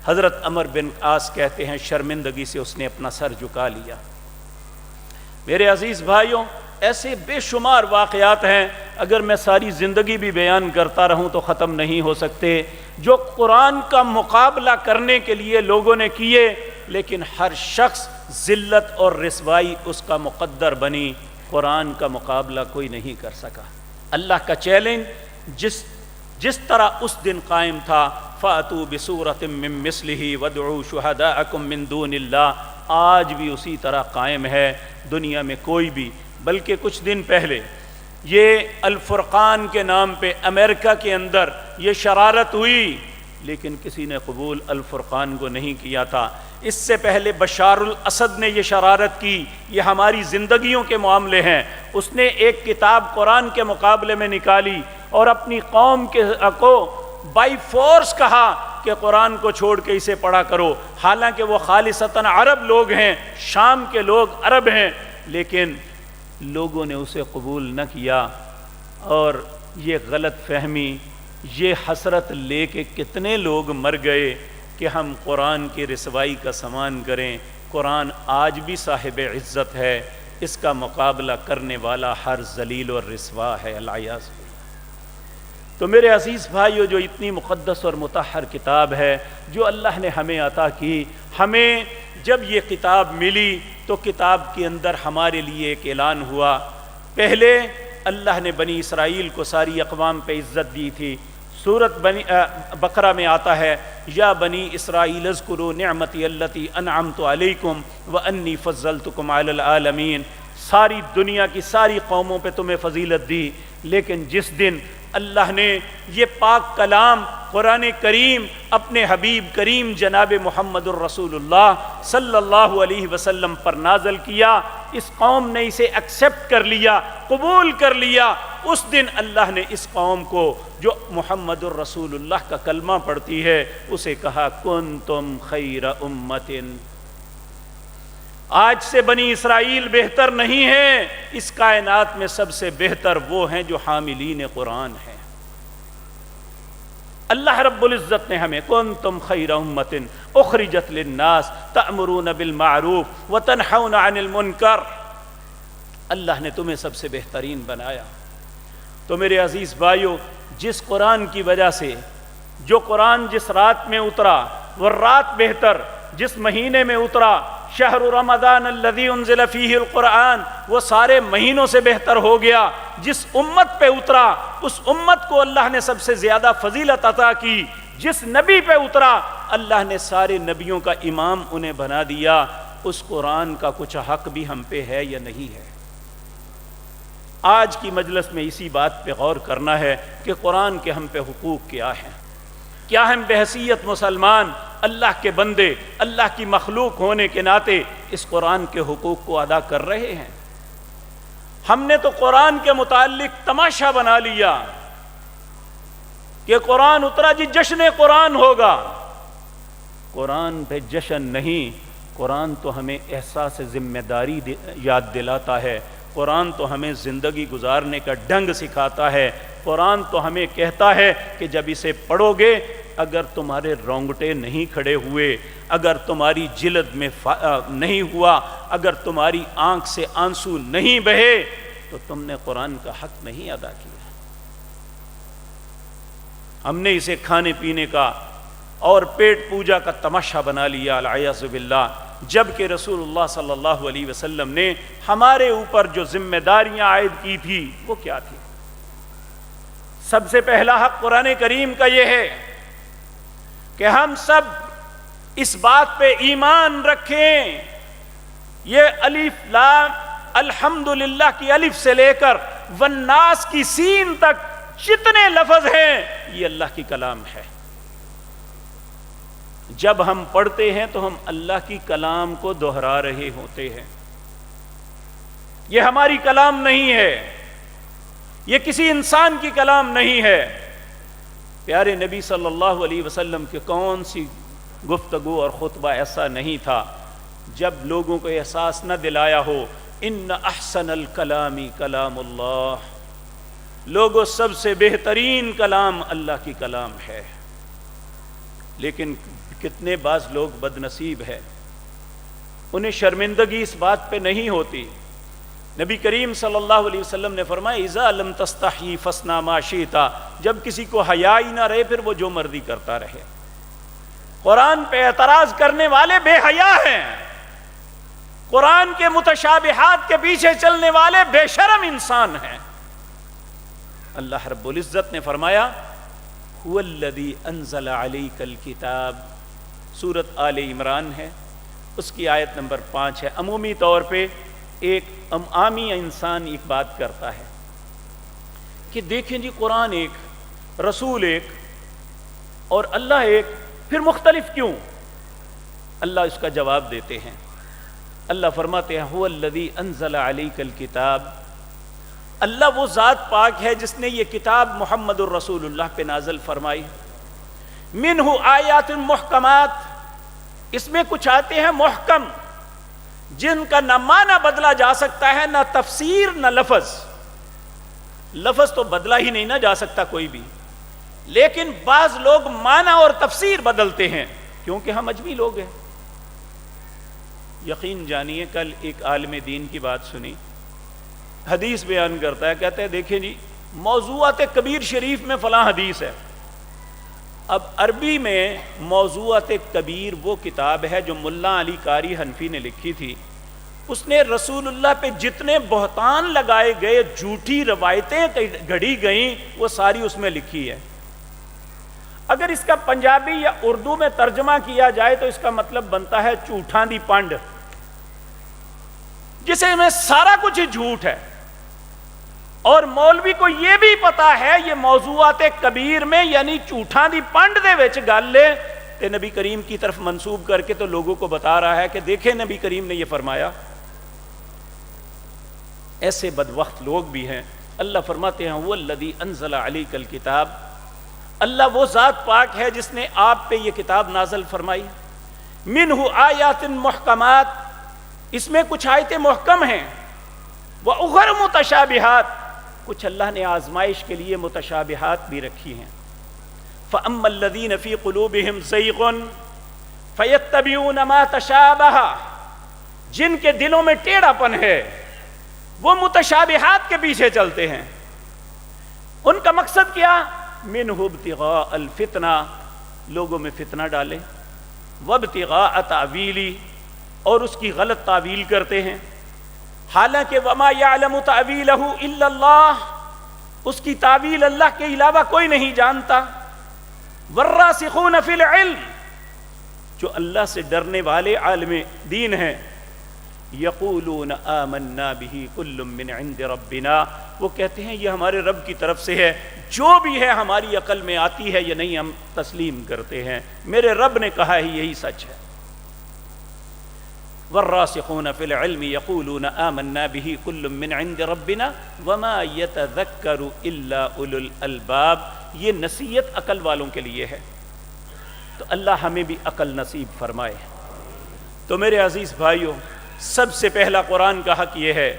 حضرت عمر بن عاص کہتے ہیں شرمندگی سے اس نے اپنا سر جھکا لیا. میرے عزیز بھائیوں، ایسے بے شمار واقعات ہیں، اگر میں ساری زندگی بھی بیان کرتا رہوں تو ختم نہیں ہو سکتے، جو قرآن کا مقابلہ کرنے کے لیے لوگوں نے کیے، لیکن ہر شخص ذلت اور رسوائی اس کا مقدر بنی. قرآن کا مقابلہ کوئی نہیں کر سکا. اللہ کا چیلنج جس طرح اس دن قائم تھا، فَأْتُوا بِسُورَةٍ مِّن مِّثْلِهِ وَادْعُوا شُهَدَاءَكُم مِّن دُونِ اللَّهِ، آج بھی اسی طرح قائم ہے. دنیا میں کوئی بھی، بلکہ کچھ دن پہلے یہ الفرقان کے نام پہ امریکہ کے اندر یہ شرارت ہوئی، لیکن کسی نے قبول الفرقان کو نہیں کیا تھا. اس سے پہلے بشار الاسد نے یہ شرارت کی. یہ ہماری زندگیوں کے معاملے ہیں. اس نے ایک کتاب قرآن کے مقابلے میں نکالی اور اپنی قوم کو بائی فورس کہا کہ قرآن کو چھوڑ کے اسے پڑھا کرو. حالانکہ وہ خالصتاً عرب لوگ ہیں، شام کے لوگ عرب ہیں، لیکن لوگوں نے اسے قبول نہ کیا. اور یہ غلط فہمی، یہ حسرت لے کے کتنے لوگ مر گئے کہ ہم قرآن کی رسوائی کا سامان کریں. قرآن آج بھی صاحب عزت ہے، اس کا مقابلہ کرنے والا ہر ذلیل اور رسوا ہے. العیاذ باللہ. تو میرے عزیز بھائیو، جو اتنی مقدس اور مطہر کتاب ہے جو اللہ نے ہمیں عطا کی، ہمیں جب یہ کتاب ملی تو کتاب کے اندر ہمارے لیے ایک اعلان ہوا. پہلے اللہ نے بنی اسرائیل کو ساری اقوام پہ عزت دی تھی. سورت بقرہ میں آتا ہے یا بنی اسرائیل اذکروا نعمتی التی انعمت علیکم وانی فضلتکم علی العالمین. ساری دنیا کی ساری قوموں پہ تمہیں فضیلت دی، لیکن جس دن اللہ نے یہ پاک کلام قرآن کریم اپنے حبیب کریم جناب محمد الرسول اللہ صلی اللہ علیہ وسلم پر نازل کیا، اس قوم نے اسے ایکسیپٹ کر لیا، قبول کر لیا. اس دن اللہ نے اس قوم کو جو محمد الرسول اللہ کا کلمہ پڑھتی ہے اسے کہا کنتم خیر امت. آج سے بنی اسرائیل بہتر نہیں ہے، اس کائنات میں سب سے بہتر وہ ہیں جو حاملین قرآن ہیں. اللہ رب العزت نے ہمیں کنتم خیر امۃ اخرجت للناس تأمرون بالمعروف وتنہون عن المنکر، اللہ نے تمہیں سب سے بہترین بنایا۔ تو میرے عزیز بھائیو، جس قرآن کی وجہ سے، جو قرآن جس رات میں اترا وہ رات بہتر، جس مہینے میں اترا شہر رمضان الذی انزل فیہ القرآن، وہ سارے مہینوں سے بہتر ہو گیا۔ جس امت پہ اترا اس امت کو اللہ نے سب سے زیادہ فضیلت عطا کی۔ جس نبی پہ اترا اللہ نے سارے نبیوں کا امام انہیں بنا دیا۔ اس قرآن کا کچھ حق بھی ہم پہ ہے یا نہیں ہے؟ آج کی مجلس میں اسی بات پہ غور کرنا ہے کہ قرآن کے ہم پہ حقوق کیا ہیں، کیا ہم بحیثیت مسلمان اللہ کے بندے، اللہ کی مخلوق ہونے کے ناطے اس قرآن کے حقوق کو ادا کر رہے ہیں؟ ہم نے تو قرآن کے متعلق تماشا بنا لیا کہ قرآن اترا جی جشن قرآن ہوگا۔ قرآن پہ جشن نہیں، قرآن تو ہمیں احساس ذمہ داری یاد دلاتا ہے، قرآن تو ہمیں زندگی گزارنے کا ڈھنگ سکھاتا ہے، قرآن تو ہمیں کہتا ہے کہ جب اسے پڑھو گے اگر تمہارے رونگٹے نہیں کھڑے ہوئے، اگر تمہاری جلد میں نہیں ہوا، اگر تمہاری آنکھ سے آنسو نہیں بہے تو تم نے قرآن کا حق نہیں ادا کیا۔ ہم نے اسے کھانے پینے کا اور پیٹ پوجا کا تماشا بنا لیا العیاذ باللہ، جبکہ رسول اللہ صلی اللہ علیہ وسلم نے ہمارے اوپر جو ذمہ داریاں عائد کی تھی وہ کیا تھی؟ سب سے پہلا حق قرآن کریم کا یہ ہے کہ ہم سب اس بات پہ ایمان رکھیں، یہ الف لام الحمدللہ کی الف سے لے کر والناس کی سین تک جتنے لفظ ہیں یہ اللہ کی کلام ہے۔ جب ہم پڑھتے ہیں تو ہم اللہ کی کلام کو دہرا رہے ہوتے ہیں، یہ ہماری کلام نہیں ہے، یہ کسی انسان کی کلام نہیں ہے۔ پیارے نبی صلی اللہ علیہ وسلم کے کون سی گفتگو اور خطبہ ایسا نہیں تھا جب لوگوں کو احساس نہ دلایا ہو ان احسن الکلام کلام اللہ، لوگوں سب سے بہترین کلام اللہ کی کلام ہے۔ لیکن کتنے بعض لوگ بد نصیب ہے، انہیں شرمندگی اس بات پہ نہیں ہوتی۔ نبی کریم صلی اللہ علیہ وسلم نے فرمایا اذا لم تستحی فاصنع ما شئت، جب کسی کو حیا ہی نہ رہے پھر وہ جو مرضی کرتا رہے۔ قرآن پہ اعتراض کرنے والے بے حیا ہیں، قرآن کے متشابہات کے پیچھے چلنے والے بے شرم انسان ہیں۔ اللہ رب العزت نے فرمایا هو الذی انزل علیک الکتاب، سورۃ آل عمران ہے، اس کی آیت نمبر 5 ہے۔ عمومی طور پہ ایک عامی انسان ایک بات کرتا ہے کہ دیکھیں جی قرآن ایک، رسول ایک اور اللہ ایک، پھر مختلف کیوں؟ اللہ اس کا جواب دیتے ہیں، اللہ فرماتے ہیں هو الذی انزل علیک الکتاب، اللہ وہ ذات پاک ہے جس نے یہ کتاب محمد الرسول اللہ پہ نازل فرمائی۔ منہ آیات محکمات، اس میں کچھ آتے ہیں محکم جن کا نہ معنی بدلا جا سکتا ہے، نہ تفسیر نہ لفظ۔ لفظ تو بدلا ہی نہیں نہ جا سکتا کوئی بھی، لیکن بعض لوگ معنی اور تفسیر بدلتے ہیں کیونکہ ہم اجمی لوگ ہیں۔ یقین جانیے کل ایک عالم دین کی بات سنی، حدیث بیان کرتا ہے، کہتے ہیں دیکھیں جی موضوعات کبیر شریف میں فلاں حدیث ہے۔ اب عربی میں موضوعات کبیر وہ کتاب ہے جو ملا علی قاری حنفی نے لکھی تھی، اس نے رسول اللہ پہ جتنے بہتان لگائے گئے، جھوٹی روایتیں گھڑی گئیں، وہ ساری اس میں لکھی ہے۔ اگر اس کا پنجابی یا اردو میں ترجمہ کیا جائے تو اس کا مطلب بنتا ہے جھوٹاں دی پنڈ، جسے میں سارا کچھ جھوٹ ہے۔ اور مولوی کو یہ بھی پتا ہے یہ موضوعات کبیر میں یعنی جھوٹاں دی پنڈ دے وچ گل لے تے نبی کریم کی طرف منسوب کر کے تو لوگوں کو بتا رہا ہے کہ دیکھیں نبی کریم نے یہ فرمایا۔ ایسے بدبخت لوگ بھی ہیں۔ اللہ فرماتے ہیں والذی انزل علیک الکتاب، اللہ وہ ذات پاک ہے جس نے آپ پہ یہ کتاب نازل فرمائی۔ منہ آیات محکمات، اس میں کچھ آیتیں محکم ہیں، وَأُخَرُ مُتَشَابِهَاتٍ، کچھ اللہ نے آزمائش کے لیے متشابہات بھی رکھی ہیں۔ فَأَمَّا الَّذِينَ فِي قُلُوبِهِمْ زَيْغٌ فَيَتَّبِعُونَ مَا تَشَابَهَ، جن کے دلوں میں ٹیڑھا پن ہے وہ متشابہات کے پیچھے چلتے ہیں. ان کا مقصد کیا؟ مِنْهُ ابْتِغَاءَ الْفِتْنَةِ، لوگوں میں فتنہ ڈالیں، وَابْتِغَاءَ تَعْوِيلِ، اور اس کی غلط تعویل کرتے ہیں. حالانکہ وَمَا يَعْلَمُ تَعْوِيلَهُ إِلَّا اللَّهُ، اس کی تعویل اللہ کے علاوہ کوئی نہیں جانتا. وَالرَّاسِخُونَ فِي الْعِلْمِ، جو اللہ سے ڈرنے والے عالم دین ہیں، یقولون آمنا بہ کل من عند ربنا، وہ کہتے ہیں یہ ہمارے رب کی طرف سے ہے، جو بھی ہے ہماری عقل میں آتی ہے یا نہیں ہم تسلیم کرتے ہیں، میرے رب نے کہا ہے یہی سچ ہے. والراسخون فی العلم یقولون آمنا بہ کل من عند ربنا وما یتذکر الا اولو الالباب. یہ نصیحت عقل والوں کے لیے ہے، تو اللہ ہمیں بھی عقل نصیب فرمائے. تو میرے عزیز بھائیوں، سب سے پہلا قرآن کا حق یہ ہے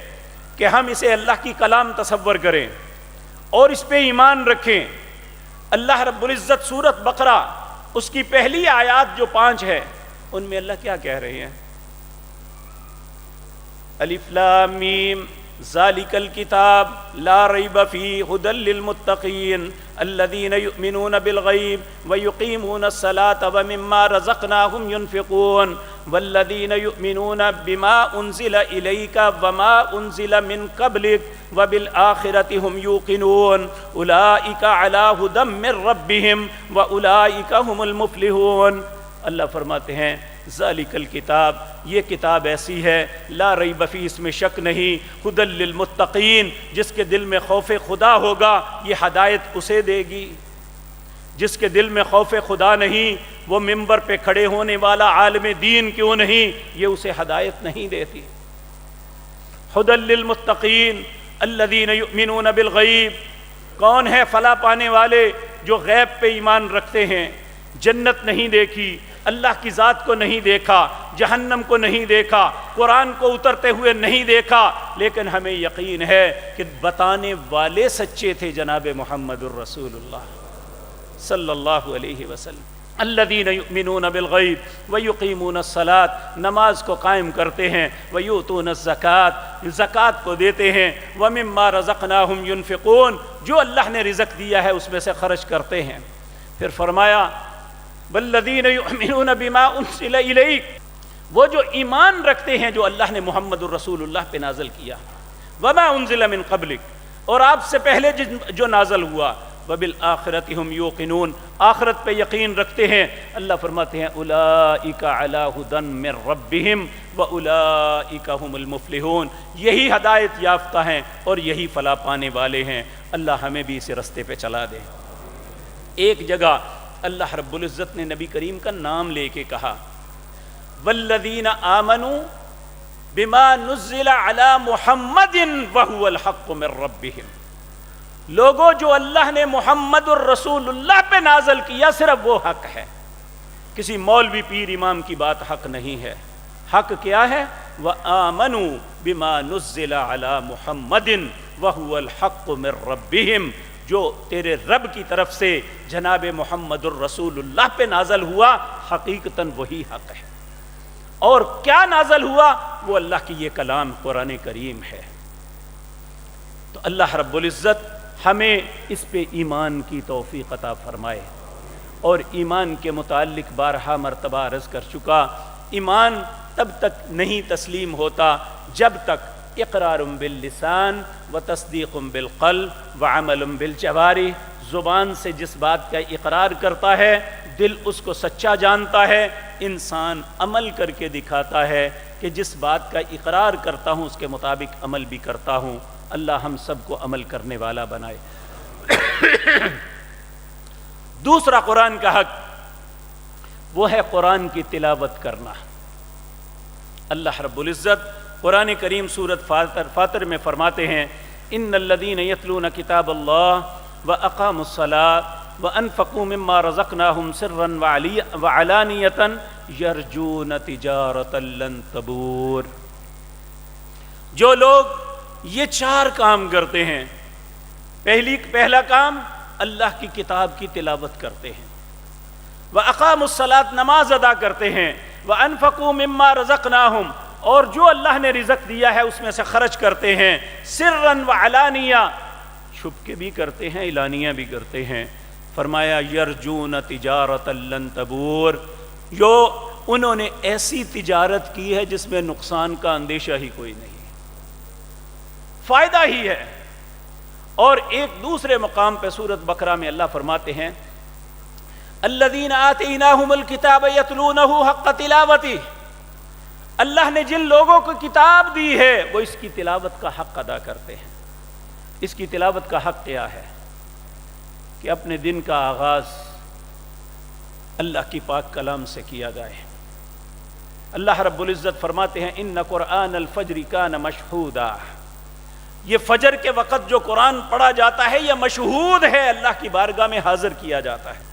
کہ ہم اسے اللہ کی کلام تصور کریں اور اس پہ ایمان رکھیں. اللہ رب العزت سورۃ بقرہ اس کی پہلی آیات جو 5 ہے ان میں اللہ کیا کہہ رہے ہیں؟ الف لام میم ذالک الکتاب لا ریب فیہ ھدی للمتقین الذین یؤمنون بالغیب ویقیمون الصلاة ومما رزقناہم ینفقون والذین یؤمنون بما انزل الیک وما انزل من قبلک وبالآخرۃ ہم یوقنون اولئک علی ھدی من ربہم واولئک ہم المفلحون. اللہ فرماتے ہیں ذالک الکتاب، یہ کتاب ایسی ہے لا ریب فیہ، اس میں شک نہیں، ھدی للمتقین، جس کے دل میں خوف خدا ہوگا یہ ہدایت اسے دے گی. جس کے دل میں خوف خدا نہیں، وہ ممبر پہ کھڑے ہونے والا عالم دین کیوں نہیں، یہ اسے ہدایت نہیں دیتی. ھدی للمتقین الذین یؤمنون بالغیب، کون ہے فلاح پانے والے؟ جو غیب پہ ایمان رکھتے ہیں، جنت نہیں دیکھی، اللہ کی ذات کو نہیں دیکھا، جہنم کو نہیں دیکھا، قرآن کو اترتے ہوئے نہیں دیکھا، لیکن ہمیں یقین ہے کہ بتانے والے سچے تھے جناب محمد الرسول اللہ صلی اللہ علیہ وسلم. الذین یؤمنون بالغیب ویقیمون الصلاۃ، نماز کو قائم کرتے ہیں، ویؤتون الزکاۃ، زکوٰۃ کو دیتے ہیں، ومما رزقناہم ینفقون، جو اللہ نے رزق دیا ہے اس میں سے خرچ کرتے ہیں. پھر فرمایا والذین یؤمنون بما انزل الیک، وہ جو ایمان رکھتے ہیں جو اللہ نے محمد الرسول اللہ پہ نازل کیا، وما انزل من قبلک، اور آپ سے پہلے جو نازل ہوا، وبالآخرۃ ہم یوقنون، آخرت پہ یقین رکھتے ہیں. اللہ فرماتے ہیں اولئک علی ھدی من ربہم واولئک ہم المفلحون، یہی ہدایت یافتہ ہیں اور یہی فلاح پانے والے ہیں. اللہ ہمیں بھی اس رستے پہ چلا دے. ایک جگہ اللہ رب العزت نے نبی کریم کا نام لے کے کہا والذین آمنوا بما نزل علی محمد وہو الحق من ربہم، لوگوں جو اللہ نے محمد الرسول اللہ پہ نازل کیا صرف وہ حق ہے، کسی مولوی پیر امام کی بات حق نہیں ہے. حق کیا ہے؟ وآمنوا بما نزل علی محمد وہو الحق من ربہم، جو تیرے رب کی طرف سے جناب محمد الرسول اللہ پہ نازل ہوا حقیقتاً وہی حق ہے. اور کیا نازل ہوا؟ وہ اللہ کی یہ کلام قرآن کریم ہے. تو اللہ رب العزت ہمیں اس پہ ایمان کی توفیق عطا فرمائے. اور ایمان کے متعلق بارہا مرتبہ عرض کر چکا، ایمان تب تک نہیں تسلیم ہوتا جب تک اقرار باللسان و تصدیق بالقلب و عمل بالجوارح، زبان سے جس بات کا اقرار کرتا ہے دل اس کو سچا جانتا ہے، انسان عمل کر کے دکھاتا ہے کہ جس بات کا اقرار کرتا ہوں اس کے مطابق عمل بھی کرتا ہوں. اللہ ہم سب کو عمل کرنے والا بنائے. دوسرا قرآن کا حق وہ ہے قرآن کی تلاوت کرنا. اللہ رب العزت قرآن کریم سورۃ فاطر میں فرماتے ہیں ان الذین یتلون کتاب اللہ واقاموا الصلاۃ وانفقوا مما رزقناہم سرا وعلانیۃ یرجون تجارۃ لن تبور. جو لوگ یہ 4 کام کرتے ہیں، پہلا کام اللہ کی کتاب کی تلاوت کرتے ہیں، وَأَقَامُوا الصَّلَاةَ نماز ادا کرتے ہیں، وَأَنفَقُوا مِمَّا رَزَقْنَاهُمْ اور جو اللہ نے رزق دیا ہے اس میں سے خرچ کرتے ہیں، سرًّا وعلانیہ چھپ کے بھی کرتے ہیں، اعلانیہ بھی کرتے ہیں۔ فرمایا یرجون تجارۃ لن تبور، جو انہوں نے ایسی تجارت کی ہے جس میں نقصان کا اندیشہ ہی کوئی نہیں، فائدہ ہی ہے۔ اور ایک دوسرے مقام پہ سورۃ بقرہ میں اللہ فرماتے ہیں الذین آتیناہم الکتاب یتلونہ حق تلاوتہ، اللہ نے جن لوگوں کو کتاب دی ہے وہ اس کی تلاوت کا حق ادا کرتے ہیں۔ اس کی تلاوت کا حق کیا ہے؟ کہ اپنے دن کا آغاز اللہ کی پاک کلام سے کیا جائے۔ اللہ رب العزت فرماتے ہیں ان قرآن الفجر کان مشہودا، یہ فجر کے وقت جو قرآن پڑھا جاتا ہے یہ مشہود ہے، اللہ کی بارگاہ میں حاضر کیا جاتا ہے۔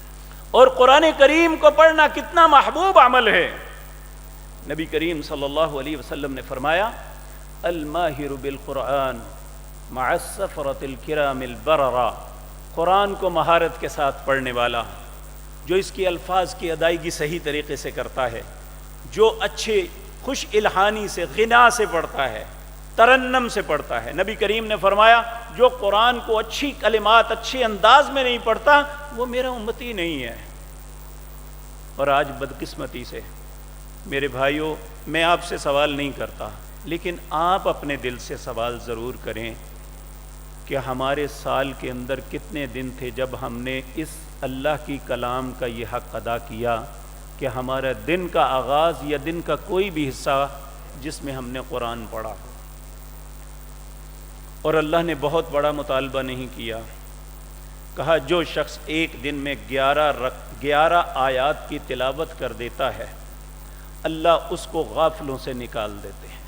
اور قرآن کریم کو پڑھنا کتنا محبوب عمل ہے۔ نبی کریم صلی اللہ علیہ وسلم نے فرمایا الماہر بالقرآن مع السفرۃ الکرام البررہ، قرآن کو مہارت کے ساتھ پڑھنے والا، جو اس کی الفاظ کی ادائیگی صحیح طریقے سے کرتا ہے، جو اچھے خوش الحانی سے غنا سے پڑھتا ہے، ترنم سے پڑھتا ہے۔ نبی کریم نے فرمایا جو قرآن کو اچھی کلمات اچھے انداز میں نہیں پڑھتا وہ میرا امتی نہیں ہے۔ اور آج بدقسمتی سے میرے بھائیوں، میں آپ سے سوال نہیں کرتا، لیکن آپ اپنے دل سے سوال ضرور کریں کہ ہمارے سال کے اندر کتنے دن تھے جب ہم نے اس اللہ کی کلام کا یہ حق ادا کیا کہ ہمارا دن کا آغاز یا دن کا کوئی بھی حصہ جس میں ہم نے قرآن پڑھا۔ اور اللہ نے بہت بڑا مطالبہ نہیں کیا، کہا جو شخص ایک دن میں 11 آیات کی تلاوت کر دیتا ہے اللہ اس کو غافلوں سے نکال دیتے ہیں۔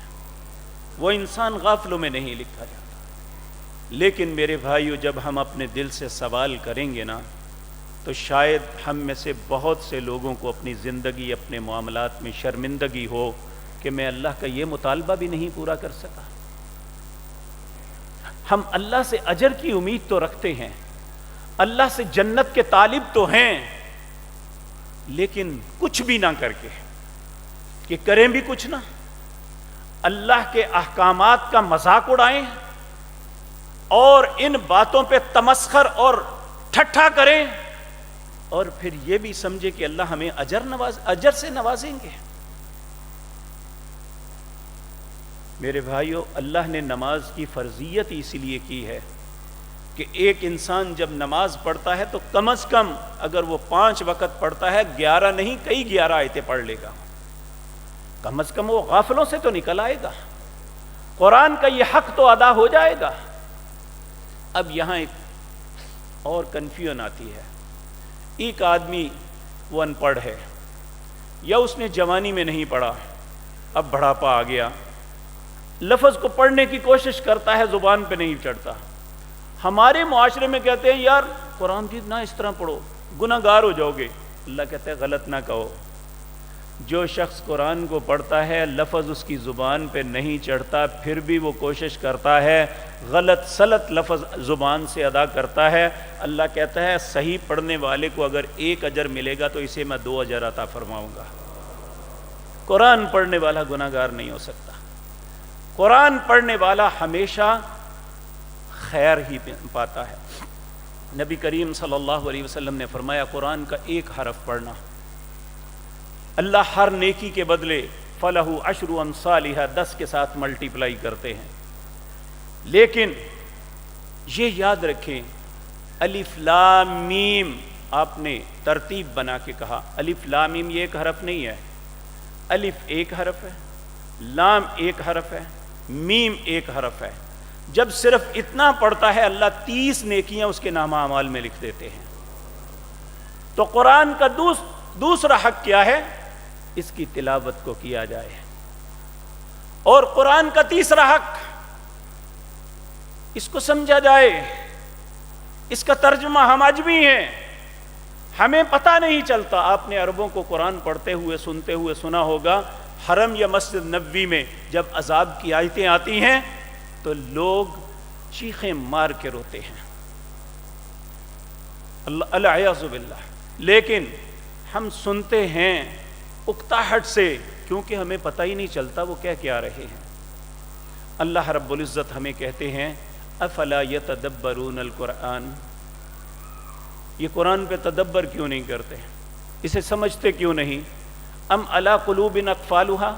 وہ انسان غافلوں میں نہیں لکھا جاتا۔ لیکن میرے بھائیو، جب ہم اپنے دل سے سوال کریں گے نا تو شاید ہم میں سے بہت سے لوگوں کو اپنی زندگی اپنے معاملات میں شرمندگی ہو کہ میں اللہ کا یہ مطالبہ بھی نہیں پورا کر سکا۔ ہم اللہ سے اجر کی امید تو رکھتے ہیں، اللہ سے جنت کے طالب تو ہیں، لیکن کچھ بھی نہ کر کے کہ کریں بھی کچھ نہ، اللہ کے احکامات کا مذاق اڑائیں اور ان باتوں پہ تمسخر اور ٹھٹھا کریں، اور پھر یہ بھی سمجھے کہ اللہ ہمیں اجر سے نوازیں گے۔ میرے بھائیو، اللہ نے نماز کی فرضیت اس لیے کی ہے کہ ایک انسان جب نماز پڑھتا ہے تو کم از کم اگر وہ 5 وقت پڑھتا ہے 11 نہیں کئی 11 آیتیں پڑھ لے گا، کم از کم وہ غافلوں سے تو نکل آئے گا، قرآن کا یہ حق تو ادا ہو جائے گا۔ اب یہاں ایک اور کنفیوژن آتی ہے، ایک آدمی وہ ان پڑھ ہے یا اس نے جوانی میں نہیں پڑھا، اب بڑھاپا آ گیا، لفظ کو پڑھنے کی کوشش کرتا ہے، زبان پہ نہیں چڑھتا۔ ہمارے معاشرے میں کہتے ہیں یار قرآن کی نہ اس طرح پڑھو، گناہ گار ہو جاؤ گے۔ اللہ کہتے ہیں غلط نہ کہو، جو شخص قرآن کو پڑھتا ہے لفظ اس کی زبان پہ نہیں چڑھتا پھر بھی وہ کوشش کرتا ہے غلط سلط لفظ زبان سے ادا کرتا ہے، اللہ کہتا ہے صحیح پڑھنے والے کو اگر 1 اجر ملے گا تو اسے میں 2 اجر عطا فرماؤں گا۔ قرآن پڑھنے والا گناہ گار نہیں ہو سکتا، قرآن پڑھنے والا ہمیشہ خیر ہی پاتا ہے۔ نبی کریم صلی اللہ علیہ وسلم نے فرمایا قرآن کا 1 حرف پڑھنا اللہ ہر نیکی کے بدلے فلہ 10 امثالھا 10 کے ساتھ ملٹیپلائی کرتے ہیں۔ لیکن یہ یاد رکھیں الف لام میم آپ نے ترتیب بنا کے کہا، الف لام میم یہ 1 حرف نہیں ہے، الف 1 حرف ہے، لام 1 حرف ہے، میم 1 حرف ہے۔ جب صرف اتنا پڑھتا ہے اللہ 30 نیکیاں اس کے نامہ اعمال میں لکھ دیتے ہیں۔ تو قرآن کا دوسرا حق کیا ہے؟ اس کی تلاوت کو کیا جائے، اور قرآن کا تیسرا حق اس کو سمجھا جائے۔ اس کا ترجمہ ہم عجمی ہیں، ہمیں پتہ نہیں چلتا۔ آپ نے عربوں کو قرآن پڑھتے ہوئے سنتے ہوئے سنا ہوگا، حرم یا مسجد نبوی میں جب عذاب کی آیتیں آتی ہیں تو لوگ چیخیں مار کے روتے ہیں، العیاذ باللہ۔ لیکن ہم سنتے ہیں اکتاہٹ سے، کیونکہ ہمیں پتہ ہی نہیں چلتا وہ کیا رہے ہیں۔ اللہ رب العزت ہمیں کہتے ہیں افلا یتدبرون القرآن، یہ قرآن پہ تدبر کیوں نہیں کرتے، اسے سمجھتے کیوں نہیں؟ ام علی قلوب اقفالھا،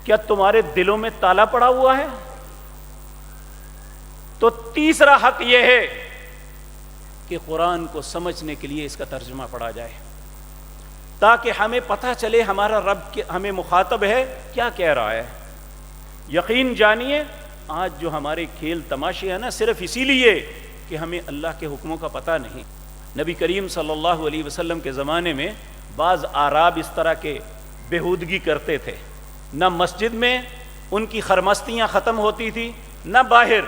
کیا تمہارے دلوں میں تالا پڑا ہوا ہے؟ تو تیسرا حق یہ ہے کہ قرآن کو سمجھنے کے لیے اس کا ترجمہ پڑھا جائے، تاکہ ہمیں پتہ چلے ہمارا رب ہمیں مخاطب ہے، کیا کہہ رہا ہے۔ یقین جانیے آج جو ہمارے کھیل تماشے ہیں نا، صرف اسی لیے کہ ہمیں اللہ کے حکموں کا پتہ نہیں۔ نبی کریم صلی اللہ علیہ وسلم کے زمانے میں بعض اعراب اس طرح کے بےہودگی کرتے تھے، نہ مسجد میں ان کی خرمستیاں ختم ہوتی تھی نہ باہر۔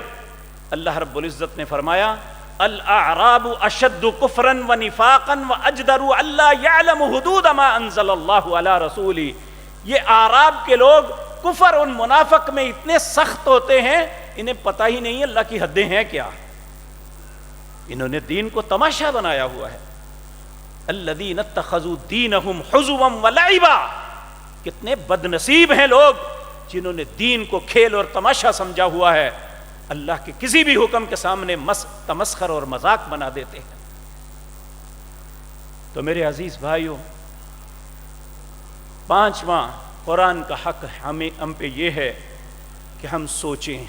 اللہ رب العزت نے فرمایا الاعراب اشد کفرا ونفاقا واجدر الا يعلم حدود ما انزل اللہ علی رسولہ، یہ اعراب کے لوگ کفر اور منافق میں اتنے سخت ہوتے ہیں، انہیں پتہ ہی نہیں اللہ کی حدیں ہیں کیا، انہوں نے دین کو تماشا بنایا ہوا ہے۔ الذین اتخذوا دینہم حزوا ولعبا، کتنے بد نصیب ہیں لوگ جنہوں نے دین کو کھیل اور تماشا سمجھا ہوا ہے، اللہ کے کسی بھی حکم کے سامنے تمسخر اور مذاق بنا دیتے ہیں۔ تو میرے عزیز بھائیوں، پانچواں قرآن کا حق ہم پہ یہ ہے کہ ہم سوچیں،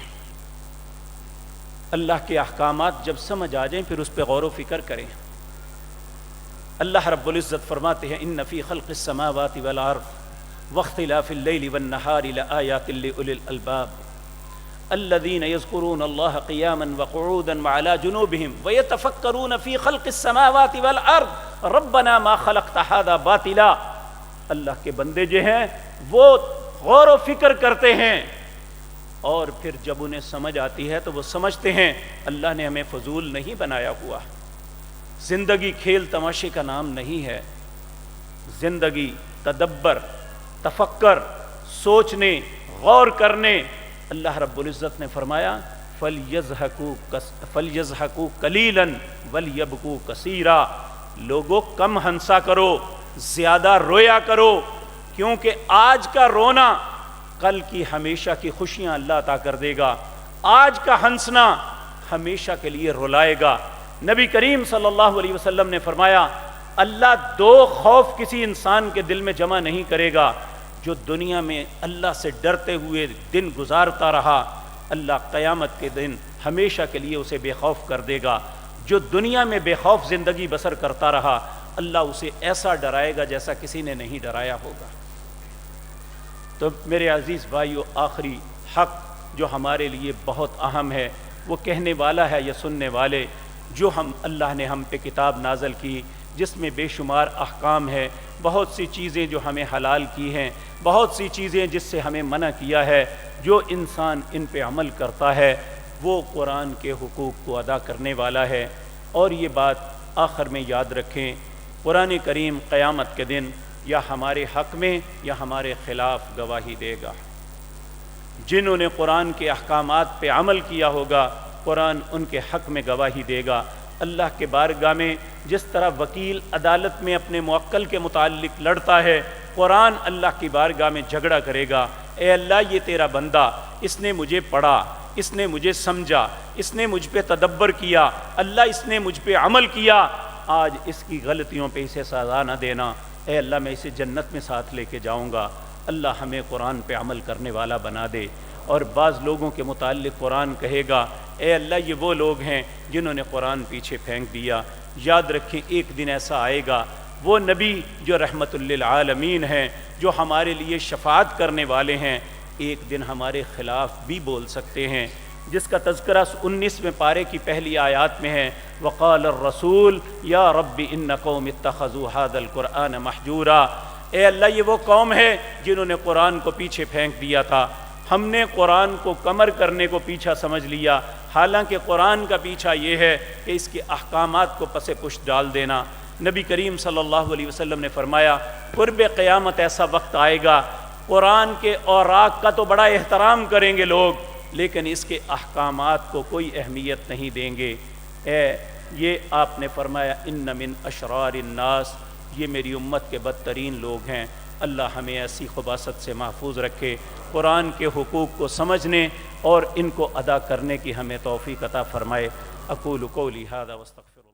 اللہ کے احکامات جب سمجھ آ جائیں پھر اس پہ غور و فکر کریں۔ اللہ رب العزت فرماتے ہیں ان فی خلق السماوات والارض واختلاف اللیل والنہار لآیات لأولی الالباب الذین یذکرون اللہ قیاما وقعودا وعلی جنوبہم ویتفکرون فی خلق السماوات والارض ربنا ما خلقت ھذا باطلا۔ اللہ کے بندے جو ہیں وہ غور و فکر کرتے ہیں، اور پھر جب انہیں سمجھ آتی ہے تو وہ سمجھتے ہیں اللہ نے ہمیں فضول نہیں بنایا ہوا، زندگی کھیل تماشے کا نام نہیں ہے، زندگی تدبر، تفکر، سوچنے، غور کرنے۔ اللہ رب العزت نے فرمایا فَلْيَضْحَكُوا قَلِيلًا وَلْيَبْكُوا كَثِيرًا، لوگوں کم ہنسا کرو، زیادہ رویا کرو، کیونکہ آج کا رونا کل کی ہمیشہ کی خوشیاں اللہ عطا کر دے گا، آج کا ہنسنا ہمیشہ کے لیے رلائے گا۔ نبی کریم صلی اللہ علیہ وسلم نے فرمایا اللہ دو خوف کسی انسان کے دل میں جمع نہیں کرے گا، جو دنیا میں اللہ سے ڈرتے ہوئے دن گزارتا رہا، اللہ قیامت کے دن ہمیشہ کے لیے اسے بے خوف کر دے گا۔ جو دنیا میں بے خوف زندگی بسر کرتا رہا، اللہ اسے ایسا ڈرائے گا جیسا کسی نے نہیں ڈرایا ہوگا۔ تو میرے عزیز بھائیو، آخری حق جو ہمارے لیے بہت اہم ہے وہ کہنے والا ہے یا سننے والے، جو اللہ نے ہم پہ کتاب نازل کی جس میں بے شمار احکام ہے، بہت سی چیزیں جو ہمیں حلال کی ہیں، بہت سی چیزیں جس سے ہمیں منع کیا ہے، جو انسان ان پہ عمل کرتا ہے وہ قرآن کے حقوق کو ادا کرنے والا ہے۔ اور یہ بات آخر میں یاد رکھیں، قرآن کریم قیامت کے دن یا ہمارے حق میں یا ہمارے خلاف گواہی دے گا۔ جنہوں نے قرآن کے احکامات پہ عمل کیا ہوگا، قرآن ان کے حق میں گواہی دے گا۔ اللہ کے بارگاہ میں جس طرح وکیل عدالت میں اپنے موکل کے متعلق لڑتا ہے، قرآن اللہ کی بارگاہ میں جھگڑا کرے گا، اے اللہ یہ تیرا بندہ، اس نے مجھے پڑھا، اس نے مجھے سمجھا، اس نے مجھ پہ تدبر کیا، اللہ اس نے مجھ پہ عمل کیا، آج اس کی غلطیوں پہ اسے سزا نہ دینا، اے اللہ میں اسے جنت میں ساتھ لے کے جاؤں گا۔ اللہ ہمیں قرآن پہ عمل کرنے والا بنا دے۔ اور بعض لوگوں کے متعلق قرآن کہے گا اے اللہ یہ وہ لوگ ہیں جنہوں نے قرآن پیچھے پھینک دیا۔ یاد رکھیں ایک دن ایسا آئے گا، وہ نبی جو رحمت للعالمین ہیں، جو ہمارے لیے شفاعت کرنے والے ہیں، ایک دن ہمارے خلاف بھی بول سکتے ہیں، جس کا تذکرہ 19ویں پارے کی پہلی آیات میں ہے۔ وقال الرسول یا رب ان قوم اتخذوا هذا القرآن مہجورا، اے اللہ یہ وہ قوم ہے جنہوں نے قرآن کو پیچھے پھینک دیا تھا۔ ہم نے قرآن کو کمر کرنے کو پیچھا سمجھ لیا، حالانکہ قرآن کا پیچھا یہ ہے کہ اس کے احکامات کو پس پشت ڈال دینا۔ نبی کریم صلی اللہ علیہ وسلم نے فرمایا قرب قیامت ایسا وقت آئے گا، قرآن کے اوراق کا تو بڑا احترام کریں گے لوگ، لیکن اس کے احکامات کو کوئی اہمیت نہیں دیں گے۔ اے یہ آپ نے فرمایا ان من اشرار الناس، یہ میری امت کے بدترین لوگ ہیں۔ اللہ ہمیں ایسی خباثت سے محفوظ رکھے، قرآن کے حقوق کو سمجھنے اور ان کو ادا کرنے کی ہمیں توفیق عطا فرمائے۔ اقول قولی ھذا واستغفر